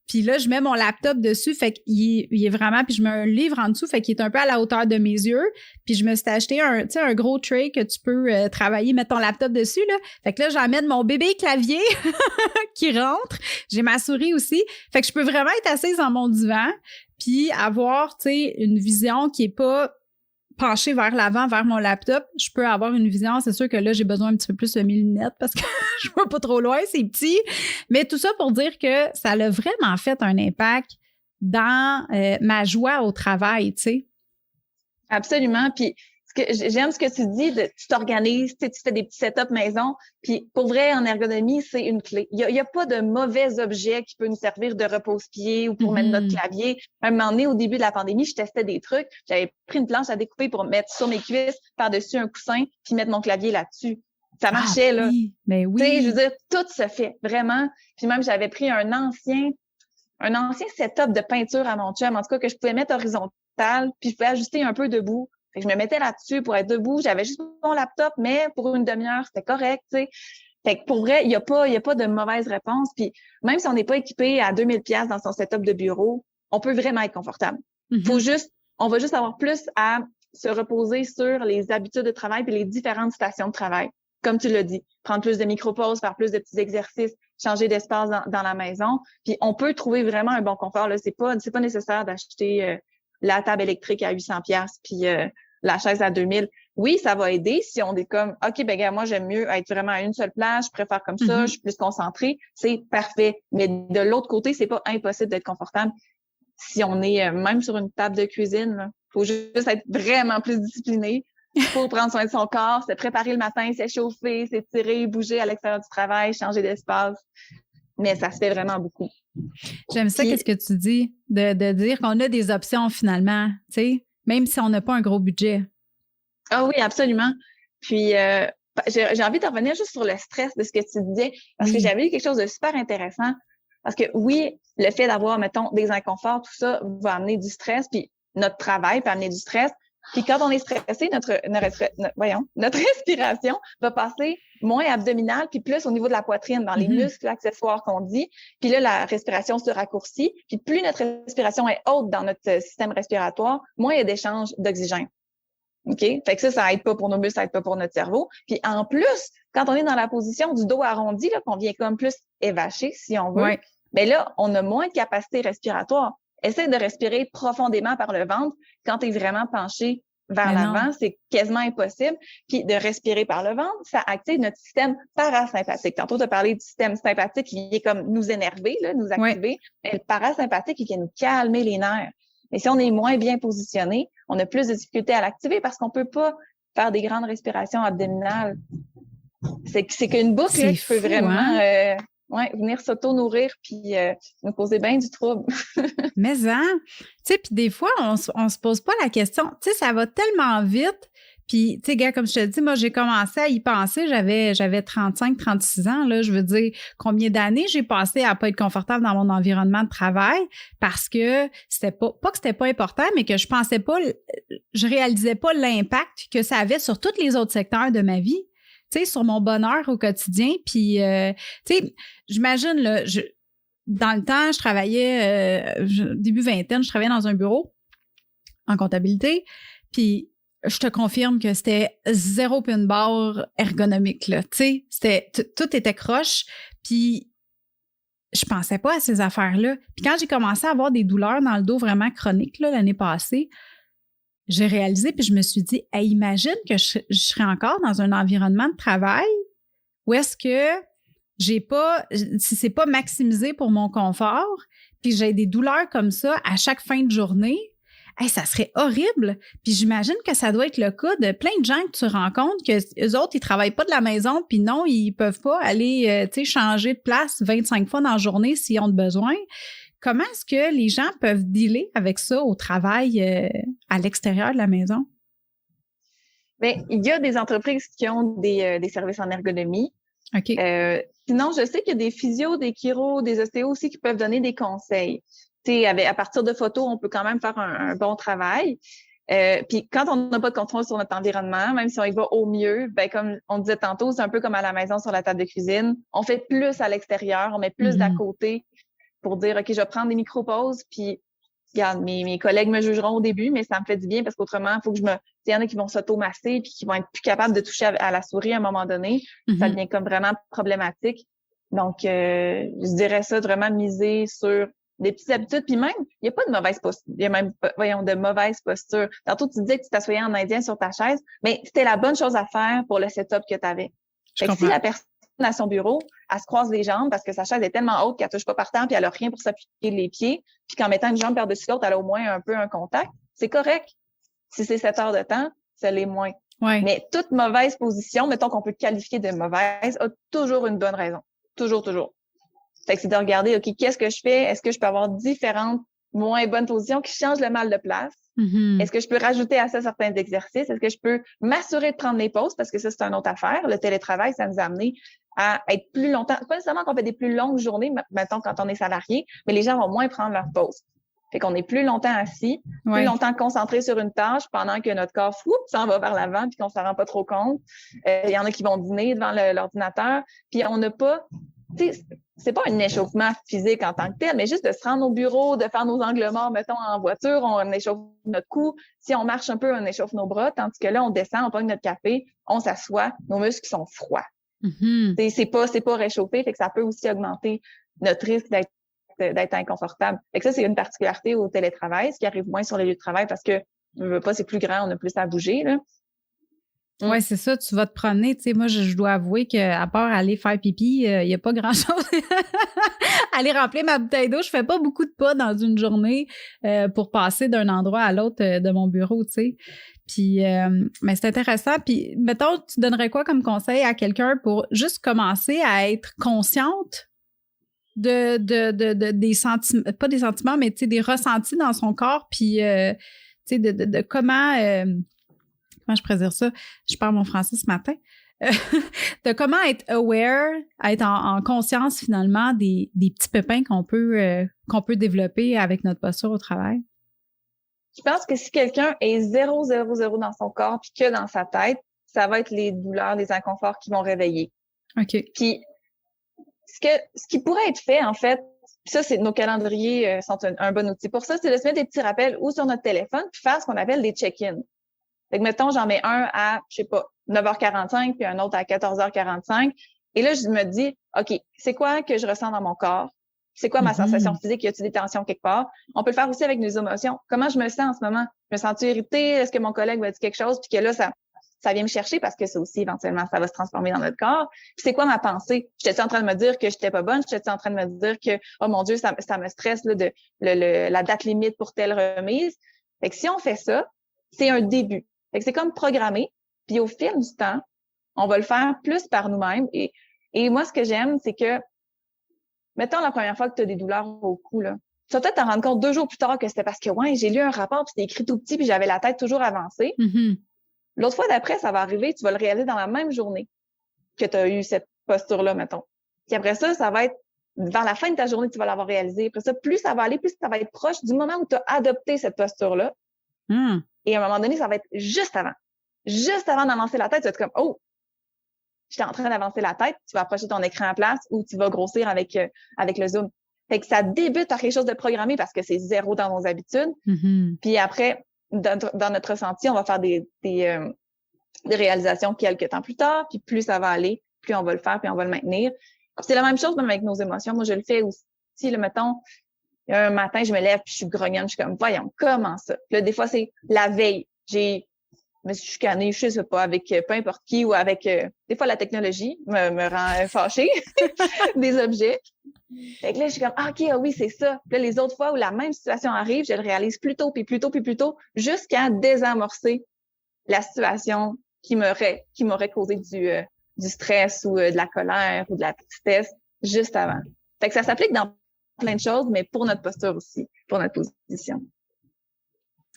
Puis là, je mets mon laptop dessus, fait qu'il est vraiment, puis je mets un livre en dessous, fait qu'il est un peu à la hauteur de mes yeux. Puis je me suis acheté un gros tray que tu peux travailler, mettre ton laptop dessus, là. Fait que là, j'emmène mon bébé clavier qui rentre. J'ai ma souris aussi. Fait que je peux vraiment être assise dans mon divan puis avoir, tu sais, une vision qui est pas penchée vers l'avant, vers mon laptop. Je peux avoir une vision. C'est sûr que là, j'ai besoin un petit peu plus de mes lunettes parce que je vois pas trop loin, c'est petit. Mais tout ça pour dire que ça a vraiment fait un impact dans ma joie au travail, tu sais. Absolument. Puis j'aime ce que tu dis, tu t'organises, tu fais des petits setups maison. Puis pour vrai, en ergonomie, c'est une clé. Il y a pas de mauvais objet qui peut nous servir de repose-pied ou pour mettre notre clavier. À un moment donné, au début de la pandémie, je testais des trucs. J'avais pris une planche à découper pour mettre sur mes cuisses, par-dessus un coussin, puis mettre mon clavier là-dessus. Ça marchait, là. Oui, mais oui. Tu sais, je veux dire, tout se fait, vraiment. Puis même, j'avais pris un ancien setup de peinture à mon chum, en tout cas, que je pouvais mettre horizontal, puis je pouvais ajuster un peu debout. Fait que je me mettais là-dessus pour être debout. J'avais juste mon laptop, mais pour une demi-heure, c'était correct, tu sais. Fait que pour vrai, il y a pas de mauvaise réponse. Puis même si on n'est pas équipé à 2000 pièces dans son setup de bureau, on peut vraiment être confortable. On va juste avoir plus à se reposer sur les habitudes de travail et les différentes stations de travail. Comme tu l'as dit, prendre plus de micro-pauses, faire plus de petits exercices, changer d'espace dans la maison. Puis on peut trouver vraiment un bon confort, là. C'est pas nécessaire d'acheter la table électrique à 800 pièces puis la chaise à 2000. Oui, ça va aider si on est comme OK, ben gars, moi j'aime mieux être vraiment à une seule place, je préfère comme ça, je suis plus concentrée, c'est parfait. Mais de l'autre côté, c'est pas impossible d'être confortable si on est même sur une table de cuisine, là. Faut juste être vraiment plus discipliné pour prendre soin de son corps, se préparer le matin, s'échauffer, s'étirer, bouger à l'extérieur du travail, changer d'espace. Mais ça se fait vraiment beaucoup. J'aime ça, qu'est-ce que tu dis, de dire qu'on a des options finalement, tu sais, même si on n'a pas un gros budget. Ah oui, absolument. Puis, j'ai envie de revenir juste sur le stress de ce que tu disais, parce que j'avais lu quelque chose de super intéressant. Parce que oui, le fait d'avoir, mettons, des inconforts, tout ça va amener du stress, puis notre travail peut amener du stress. Puis quand on est stressé, notre respiration va passer moins abdominale, puis plus au niveau de la poitrine, dans les muscles accessoires qu'on dit. Puis là, la respiration se raccourcit. Puis plus notre respiration est haute dans notre système respiratoire, moins il y a d'échange d'oxygène. OK? Fait que ça aide pas pour nos muscles, ça aide pas pour notre cerveau. Puis en plus, quand on est dans la position du dos arrondi, là, qu'on vient comme plus évaché, si on veut, ben là, on a moins de capacité respiratoire. Essaye de respirer profondément par le ventre quand tu es vraiment penché vers l'avant. C'est quasiment impossible. Puis de respirer par le ventre, ça active notre système parasympathique. Tantôt, tu as parlé du système sympathique qui vient comme nous énerver, là, nous activer. Mais le parasympathique, il vient nous calmer les nerfs. Mais si on est moins bien positionné, on a plus de difficultés à l'activer parce qu'on peut pas faire des grandes respirations abdominales. C'est qu'une boucle là, qui peut vraiment venir s'auto-nourrir puis nous causer bien du trouble. Mais tu sais, puis des fois, on se pose pas la question. Tu sais, ça va tellement vite. Puis, tu sais, gars, comme je te dis, moi, j'ai commencé à y penser. J'avais 35, 36 ans, là. Je veux dire, combien d'années j'ai passé à pas être confortable dans mon environnement de travail parce que c'était pas que c'était pas important, mais que je réalisais pas l'impact que ça avait sur tous les autres secteurs de ma vie. Tu sais, sur mon bonheur au quotidien. Puis, tu sais, j'imagine, là, dans le temps, je travaillais, début vingtaine, je travaillais dans un bureau en comptabilité. Puis, je te confirme que c'était zéro pin barre ergonomique, là. Tu sais, tout était croche. Puis, je pensais pas à ces affaires-là. Puis, quand j'ai commencé à avoir des douleurs dans le dos vraiment chroniques, là, l'année passée, j'ai réalisé, puis je me suis dit, hey, imagine que je serais encore dans un environnement de travail où est-ce que c'est pas maximisé pour mon confort, puis j'ai des douleurs comme ça à chaque fin de journée, hey, ça serait horrible. Puis j'imagine que ça doit être le cas de plein de gens que tu rencontres, que eux autres, ils travaillent pas de la maison, puis non, ils peuvent pas aller, changer de place 25 fois dans la journée s'ils ont besoin. Comment est-ce que les gens peuvent dealer avec ça au travail à l'extérieur de la maison? Bien, il y a des entreprises qui ont des services en ergonomie. OK. Sinon, je sais qu'il y a des physios, des chiros, des ostéos aussi qui peuvent donner des conseils. À partir de photos, on peut quand même faire un bon travail. Puis quand on n'a pas de contrôle sur notre environnement, même si on y va au mieux, ben comme on disait tantôt, c'est un peu comme à la maison sur la table de cuisine. On fait plus à l'extérieur, on met plus d'à côté pour dire, OK, je vais prendre des micro-pauses, puis regarde, mes collègues me jugeront au début, mais ça me fait du bien parce qu'autrement, il faut que il y en a qui vont s'auto-masser puis qui vont être plus capables de toucher à la souris à un moment donné. Ça devient comme vraiment problématique. Donc, je dirais ça, vraiment miser sur des petites habitudes. Puis même, il n'y a pas de mauvaise posture. Il y a même, de mauvaise posture. Tantôt, tu disais que tu t'assoyais en indien sur ta chaise, mais c'était la bonne chose à faire pour le setup que tu avais. Fait que si la personne à son bureau, elle se croise les jambes parce que sa chaise est tellement haute qu'elle touche pas par terre puis elle a rien pour s'appuyer les pieds, puis qu'en mettant une jambe par-dessus l'autre, elle a au moins un peu un contact, c'est correct. Si c'est 7 heures de temps, ça l'est moins. Ouais. Mais toute mauvaise position, mettons qu'on peut qualifier de mauvaise, a toujours une bonne raison. Toujours, toujours. Fait que c'est de regarder, OK, qu'est-ce que je fais? Est-ce que je peux avoir différentes moins bonnes positions qui changent le mal de place? Est-ce que je peux rajouter à ça certains exercices? Est-ce que je peux m'assurer de prendre les pauses? Parce que ça, c'est une autre affaire. Le télétravail, ça nous a amené à être plus longtemps. Pas nécessairement qu'on fait des plus longues journées, mettons, quand on est salarié, mais les gens vont moins prendre leurs pauses. Fait qu'on est plus longtemps assis, plus longtemps concentré sur une tâche pendant que notre corps s'en va vers l'avant puis qu'on s'en rend pas trop compte. Il y en a qui vont dîner devant l'ordinateur. Puis on n'a pas... C'est pas un échauffement physique en tant que tel, mais juste de se rendre au bureau, de faire nos angles morts, mettons, en voiture, on échauffe notre cou. Si on marche un peu, on échauffe nos bras, tandis que là, on descend, on pogne notre café, on s'assoit, nos muscles sont froids. C'est pas réchauffé, fait que ça peut aussi augmenter notre risque d'être inconfortable. Fait que ça, c'est une particularité au télétravail, ce qui arrive moins sur les lieux de travail parce que, je veux pas, c'est plus grand, on a plus à bouger, là. Oui, c'est ça, tu vas te promener. Tu sais, moi, je dois avouer qu'à part aller faire pipi, il n'y a pas grand-chose. Aller remplir ma bouteille d'eau, je fais pas beaucoup de pas dans une journée pour passer d'un endroit à l'autre de mon bureau, tu sais. Puis, mais c'est intéressant. Puis, mettons, tu donnerais quoi comme conseil à quelqu'un pour juste commencer à être consciente des sentiments, pas des sentiments, mais tu sais, des ressentis dans son corps, puis, tu sais, de comment... comment je pourrais dire ça? Je parle mon français ce matin. De comment être aware, être en conscience finalement des petits pépins qu'on peut développer avec notre posture au travail. Je pense que si quelqu'un est 0, 0, 0 dans son corps puis que dans sa tête, ça va être les douleurs, les inconforts qui vont réveiller. OK. Puis, ce qui pourrait être fait, en fait, ça, c'est nos calendriers sont un bon outil. Pour ça, c'est de se mettre des petits rappels ou sur notre téléphone puis faire ce qu'on appelle des check-ins. Fait que, mettons, j'en mets un à, je sais pas, 9h45, puis un autre à 14h45. Et là, je me dis, OK, c'est quoi que je ressens dans mon corps? C'est quoi ma sensation physique? Y a-t-il des tensions quelque part? On peut le faire aussi avec nos émotions. Comment je me sens en ce moment? Je me sens-tu irritée? Est-ce que mon collègue m'a dit quelque chose? Puis que là, ça vient me chercher parce que ça aussi, éventuellement, ça va se transformer dans notre corps. Puis c'est quoi ma pensée? J'étais en train de me dire que j'étais pas bonne? J'étais en train de me dire que, oh mon Dieu, ça me stresse, là, la date limite pour telle remise? Fait que si on fait ça, c'est un début. Fait que c'est comme programmer, puis au fil du temps, on va le faire plus par nous-mêmes. Et moi, ce que j'aime, c'est que, mettons la première fois que tu as des douleurs au cou, là, tu vas peut-être t'en rendre compte 2 jours plus tard que c'était parce que, ouais, j'ai lu un rapport, puis c'était écrit tout petit, puis j'avais la tête toujours avancée. L'autre fois d'après, ça va arriver, tu vas le réaliser dans la même journée que tu as eu cette posture-là, mettons. Puis après ça va être vers la fin de ta journée, tu vas l'avoir réalisé. Après ça, plus ça va aller, plus ça va être proche du moment où tu as adopté cette posture-là. Et à un moment donné, ça va être juste avant. Juste avant d'avancer la tête, tu vas être comme, oh, j'étais en train d'avancer la tête, tu vas approcher ton écran à place ou tu vas grossir avec le zoom. Fait que ça débute par quelque chose de programmé parce que c'est 0 dans nos habitudes. Puis après, dans notre ressenti, on va faire des réalisations quelques temps plus tard, puis plus ça va aller, plus on va le faire, puis on va le maintenir. Puis c'est la même chose même avec nos émotions. Moi, je le fais aussi, mettons, un matin, je me lève, puis je suis grognonne, je suis comme, voyons, comment ça? Puis là, des fois, c'est la veille. Je me suis chicanée, je sais pas, avec peu importe qui ou avec, des fois, la technologie me rend fâchée, des objets. Fait que là, je suis comme, ah, OK, ah oui, c'est ça. Puis là, les autres fois où la même situation arrive, je le réalise plus tôt, puis plus tôt, puis plus tôt, jusqu'à désamorcer la situation qui m'aurait causé du stress ou de la colère ou de la tristesse juste avant. Fait que ça s'applique dans plein de choses, mais pour notre posture aussi, pour notre position.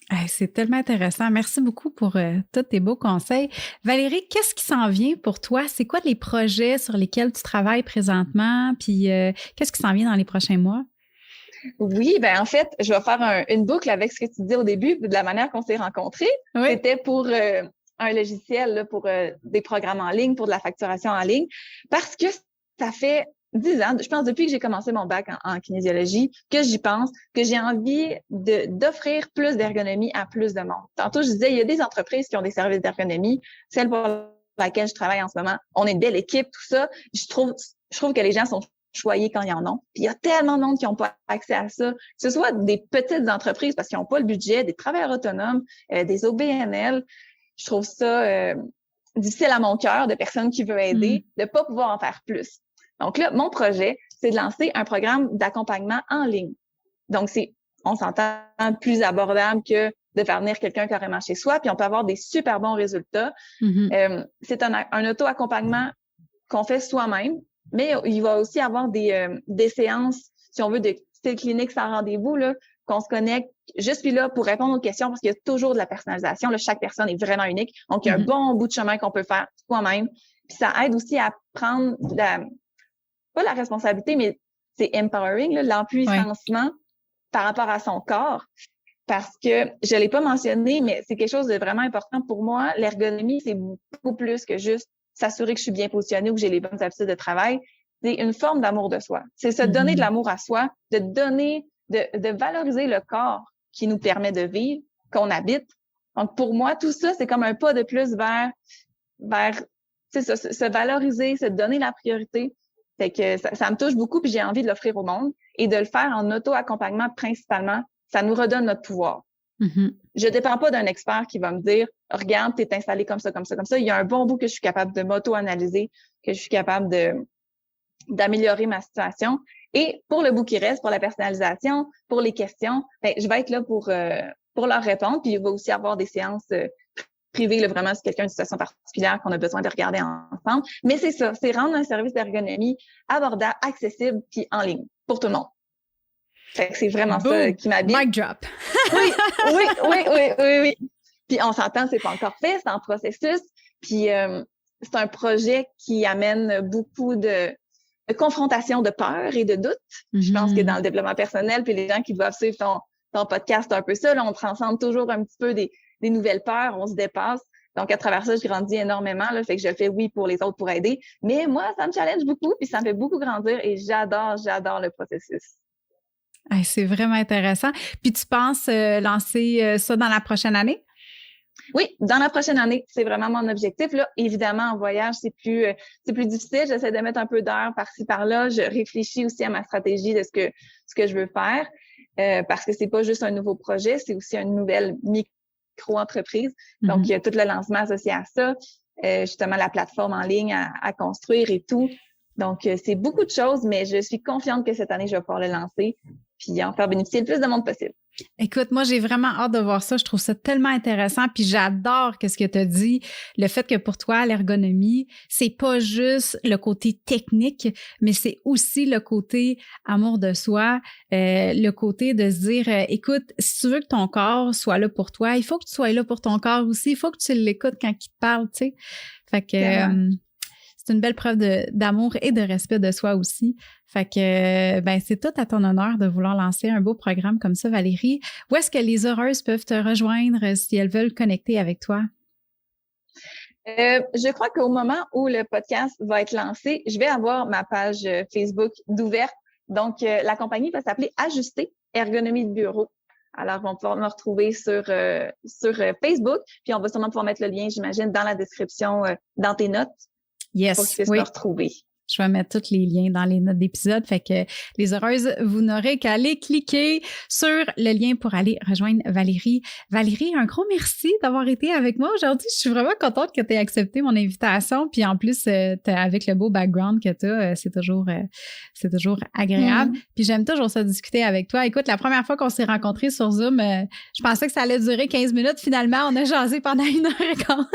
Hey, c'est tellement intéressant. Merci beaucoup pour tous tes beaux conseils. Valérie, qu'est-ce qui s'en vient pour toi? C'est quoi les projets sur lesquels tu travailles présentement? Puis qu'est-ce qui s'en vient dans les prochains mois? Oui, ben en fait, je vais faire une boucle avec ce que tu dis au début, de la manière qu'on s'est rencontrés. Oui. C'était pour un logiciel, là, pour des programmes en ligne, pour de la facturation en ligne, parce que ça fait 10 ans, je pense depuis que j'ai commencé mon bac en kinésiologie, que j'y pense, que j'ai envie d'offrir plus d'ergonomie à plus de monde. Tantôt, je disais, il y a des entreprises qui ont des services d'ergonomie, celle pour laquelle je travaille en ce moment, on est une belle équipe, tout ça. Je trouve que les gens sont choyés quand ils en ont. Puis il y a tellement de monde qui n'ont pas accès à ça, que ce soit des petites entreprises parce qu'ils n'ont pas le budget, des travailleurs autonomes, des OBNL. Je trouve ça difficile à mon cœur de personnes qui veulent aider, de pas pouvoir en faire plus. Donc là, mon projet, c'est de lancer un programme d'accompagnement en ligne. Donc, on s'entend, plus abordable que de faire venir quelqu'un carrément chez soi, puis on peut avoir des super bons résultats. C'est un auto-accompagnement qu'on fait soi-même, mais il va aussi avoir des séances, si on veut, de style clinique sans rendez-vous, là, qu'on se connecte juste puis là pour répondre aux questions, parce qu'il y a toujours de la personnalisation. Là, chaque personne est vraiment unique. Donc, il y a un bon bout de chemin qu'on peut faire soi-même. Puis ça aide aussi à prendre pas la responsabilité, mais c'est empowering, l'empuissancement par rapport à son corps. Parce que je l'ai pas mentionné, mais c'est quelque chose de vraiment important pour moi. L'ergonomie, c'est beaucoup plus que juste s'assurer que je suis bien positionnée ou que j'ai les bonnes habitudes de travail. C'est une forme d'amour de soi. C'est se donner de l'amour à soi, de valoriser le corps qui nous permet de vivre, qu'on habite. Donc, pour moi, tout ça, c'est comme un pas de plus vers se valoriser, se donner la priorité. Fait que ça me touche beaucoup, puis j'ai envie de l'offrir au monde et de le faire en auto-accompagnement principalement. Ça nous redonne notre pouvoir. Je dépends pas d'un expert qui va me dire « Regarde, t'es installé comme ça, comme ça, comme ça. » Il y a un bon bout que je suis capable de m'auto-analyser, que je suis capable d'améliorer ma situation. Et pour le bout qui reste, pour la personnalisation, pour les questions, ben, je vais être là pour leur répondre. Puis il va aussi avoir des séances privées, là, vraiment, si quelqu'un a une situation particulière qu'on a besoin de regarder ensemble. Mais c'est ça, c'est rendre un service d'ergonomie abordable, accessible, puis en ligne, pour tout le monde. Fait que c'est vraiment ça qui m'habite. Mic drop. Oui. Puis on s'entend, c'est pas encore fait, c'est en processus. Puis c'est un projet qui amène beaucoup de confrontation de peur et de doute. Je pense que dans le développement personnel, puis les gens qui doivent suivre ton podcast, c'est un peu ça. Là, on transcende toujours un petit peu des nouvelles peurs, on se dépasse. Donc, à travers ça, je grandis énormément. Là, fait que je le fais, oui, pour les autres, pour aider. Mais moi, ça me challenge beaucoup, puis ça me fait beaucoup grandir et j'adore le processus. Hey, c'est vraiment intéressant. Puis tu penses lancer ça dans la prochaine année? Oui, dans la prochaine année, c'est vraiment mon objectif. Là, évidemment, en voyage, c'est plus difficile. J'essaie de mettre un peu d'heures par-ci, par-là. Je réfléchis aussi à ma stratégie de ce que je veux faire, parce que c'est pas juste un nouveau projet, c'est aussi une nouvelle micro-entreprise. Donc, il y a tout le lancement associé à ça, justement la plateforme en ligne à construire et tout. Donc, c'est beaucoup de choses, mais je suis confiante que cette année, je vais pouvoir le lancer puis en faire bénéficier le plus de monde possible. Écoute, moi, j'ai vraiment hâte de voir ça. Je trouve ça tellement intéressant. Puis j'adore ce que tu as dit. Le fait que pour toi, l'ergonomie, c'est pas juste le côté technique, mais c'est aussi le côté amour de soi, le côté de se dire, écoute, si tu veux que ton corps soit là pour toi, il faut que tu sois là pour ton corps aussi. Il faut que tu l'écoutes quand il te parle, tu sais. Fait que c'est une belle preuve d'amour et de respect de soi aussi. Fait que, c'est tout à ton honneur de vouloir lancer un beau programme comme ça, Valérie. Où est-ce que les heureuses peuvent te rejoindre si elles veulent connecter avec toi? Je crois qu'au moment où le podcast va être lancé, je vais avoir ma page Facebook d'ouverte. Donc, la compagnie va s'appeler Ajuster Ergonomie de bureau. Alors, on va pouvoir me retrouver sur Facebook. Puis, on va sûrement pouvoir mettre le lien, j'imagine, dans la description, dans tes notes. Yes, pour qu'ils puissent me retrouver. Je vais mettre tous les liens dans les notes d'épisode. Fait que les heureuses, vous n'aurez qu'à aller cliquer sur le lien pour aller rejoindre Valérie. Valérie, un gros merci d'avoir été avec moi aujourd'hui. Je suis vraiment contente que tu aies accepté mon invitation. Puis en plus, avec le beau background que tu as, c'est toujours agréable. Puis j'aime toujours ça discuter avec toi. Écoute, la première fois qu'on s'est rencontrés sur Zoom, je pensais que ça allait durer 15 minutes. Finalement, on a jasé pendant 1h15.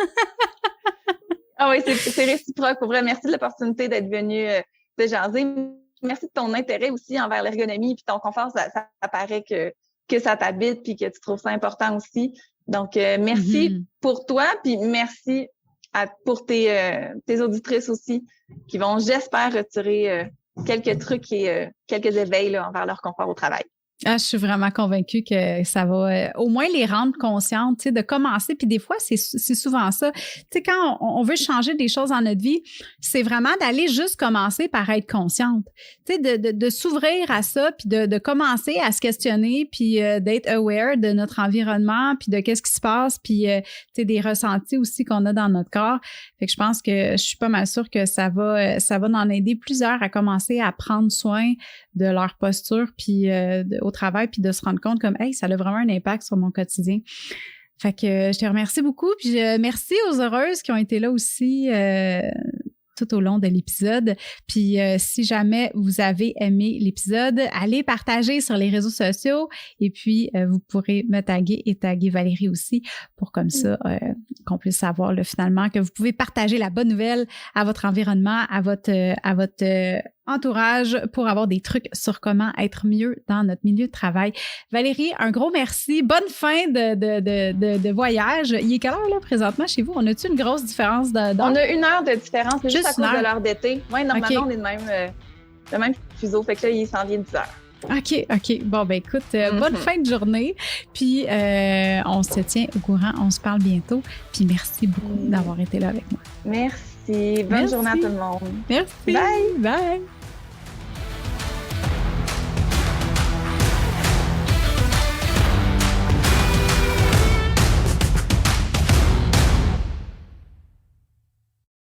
Ah oui, c'est réciproque. Pour vrai, merci de l'opportunité d'être venu de jaser. Merci de ton intérêt aussi envers l'ergonomie puis ton confort. Ça paraît que ça t'habite puis que tu trouves ça important aussi. Donc, merci pour toi puis merci pour tes auditrices aussi qui vont, j'espère, retirer quelques trucs et quelques éveils là, envers leur confort au travail. Ah, je suis vraiment convaincue que ça va au moins les rendre conscientes, tu sais, de commencer. Puis des fois, c'est souvent ça. Tu sais, quand on veut changer des choses dans notre vie, c'est vraiment d'aller juste commencer par être consciente. Tu sais, de s'ouvrir à ça, puis de commencer à se questionner, puis d'être aware de notre environnement, puis de qu'est-ce qui se passe, puis tu sais, des ressentis aussi qu'on a dans notre corps. Fait que je pense que je suis pas mal sûre que ça va en aider plusieurs à commencer à prendre soin de leur posture, puis au travail, puis de se rendre compte comme, hey, ça a vraiment un impact sur mon quotidien. Fait que je te remercie beaucoup, puis merci aux heureuses qui ont été là aussi tout au long de l'épisode. Puis si jamais vous avez aimé l'épisode, allez partager sur les réseaux sociaux et puis vous pourrez me taguer et taguer Valérie aussi pour comme ça qu'on puisse savoir là, finalement que vous pouvez partager la bonne nouvelle à votre environnement, à votre entourage pour avoir des trucs sur comment être mieux dans notre milieu de travail. Valérie, un gros merci. Bonne fin de voyage. Il est quelle heure là présentement chez vous? On a-tu une grosse différence d'heure? On a 1 heure de différence, c'est juste à cause de l'heure d'été. Oui, normalement, on est le même fuseau. Fait que là, il s'en vient 10 heures. OK. Bon, ben écoute, bonne fin de journée. Puis, on se tient au courant. On se parle bientôt. Puis, merci beaucoup d'avoir été là avec moi. Merci. Bonne journée à tout le monde. Merci. Bye. Bye.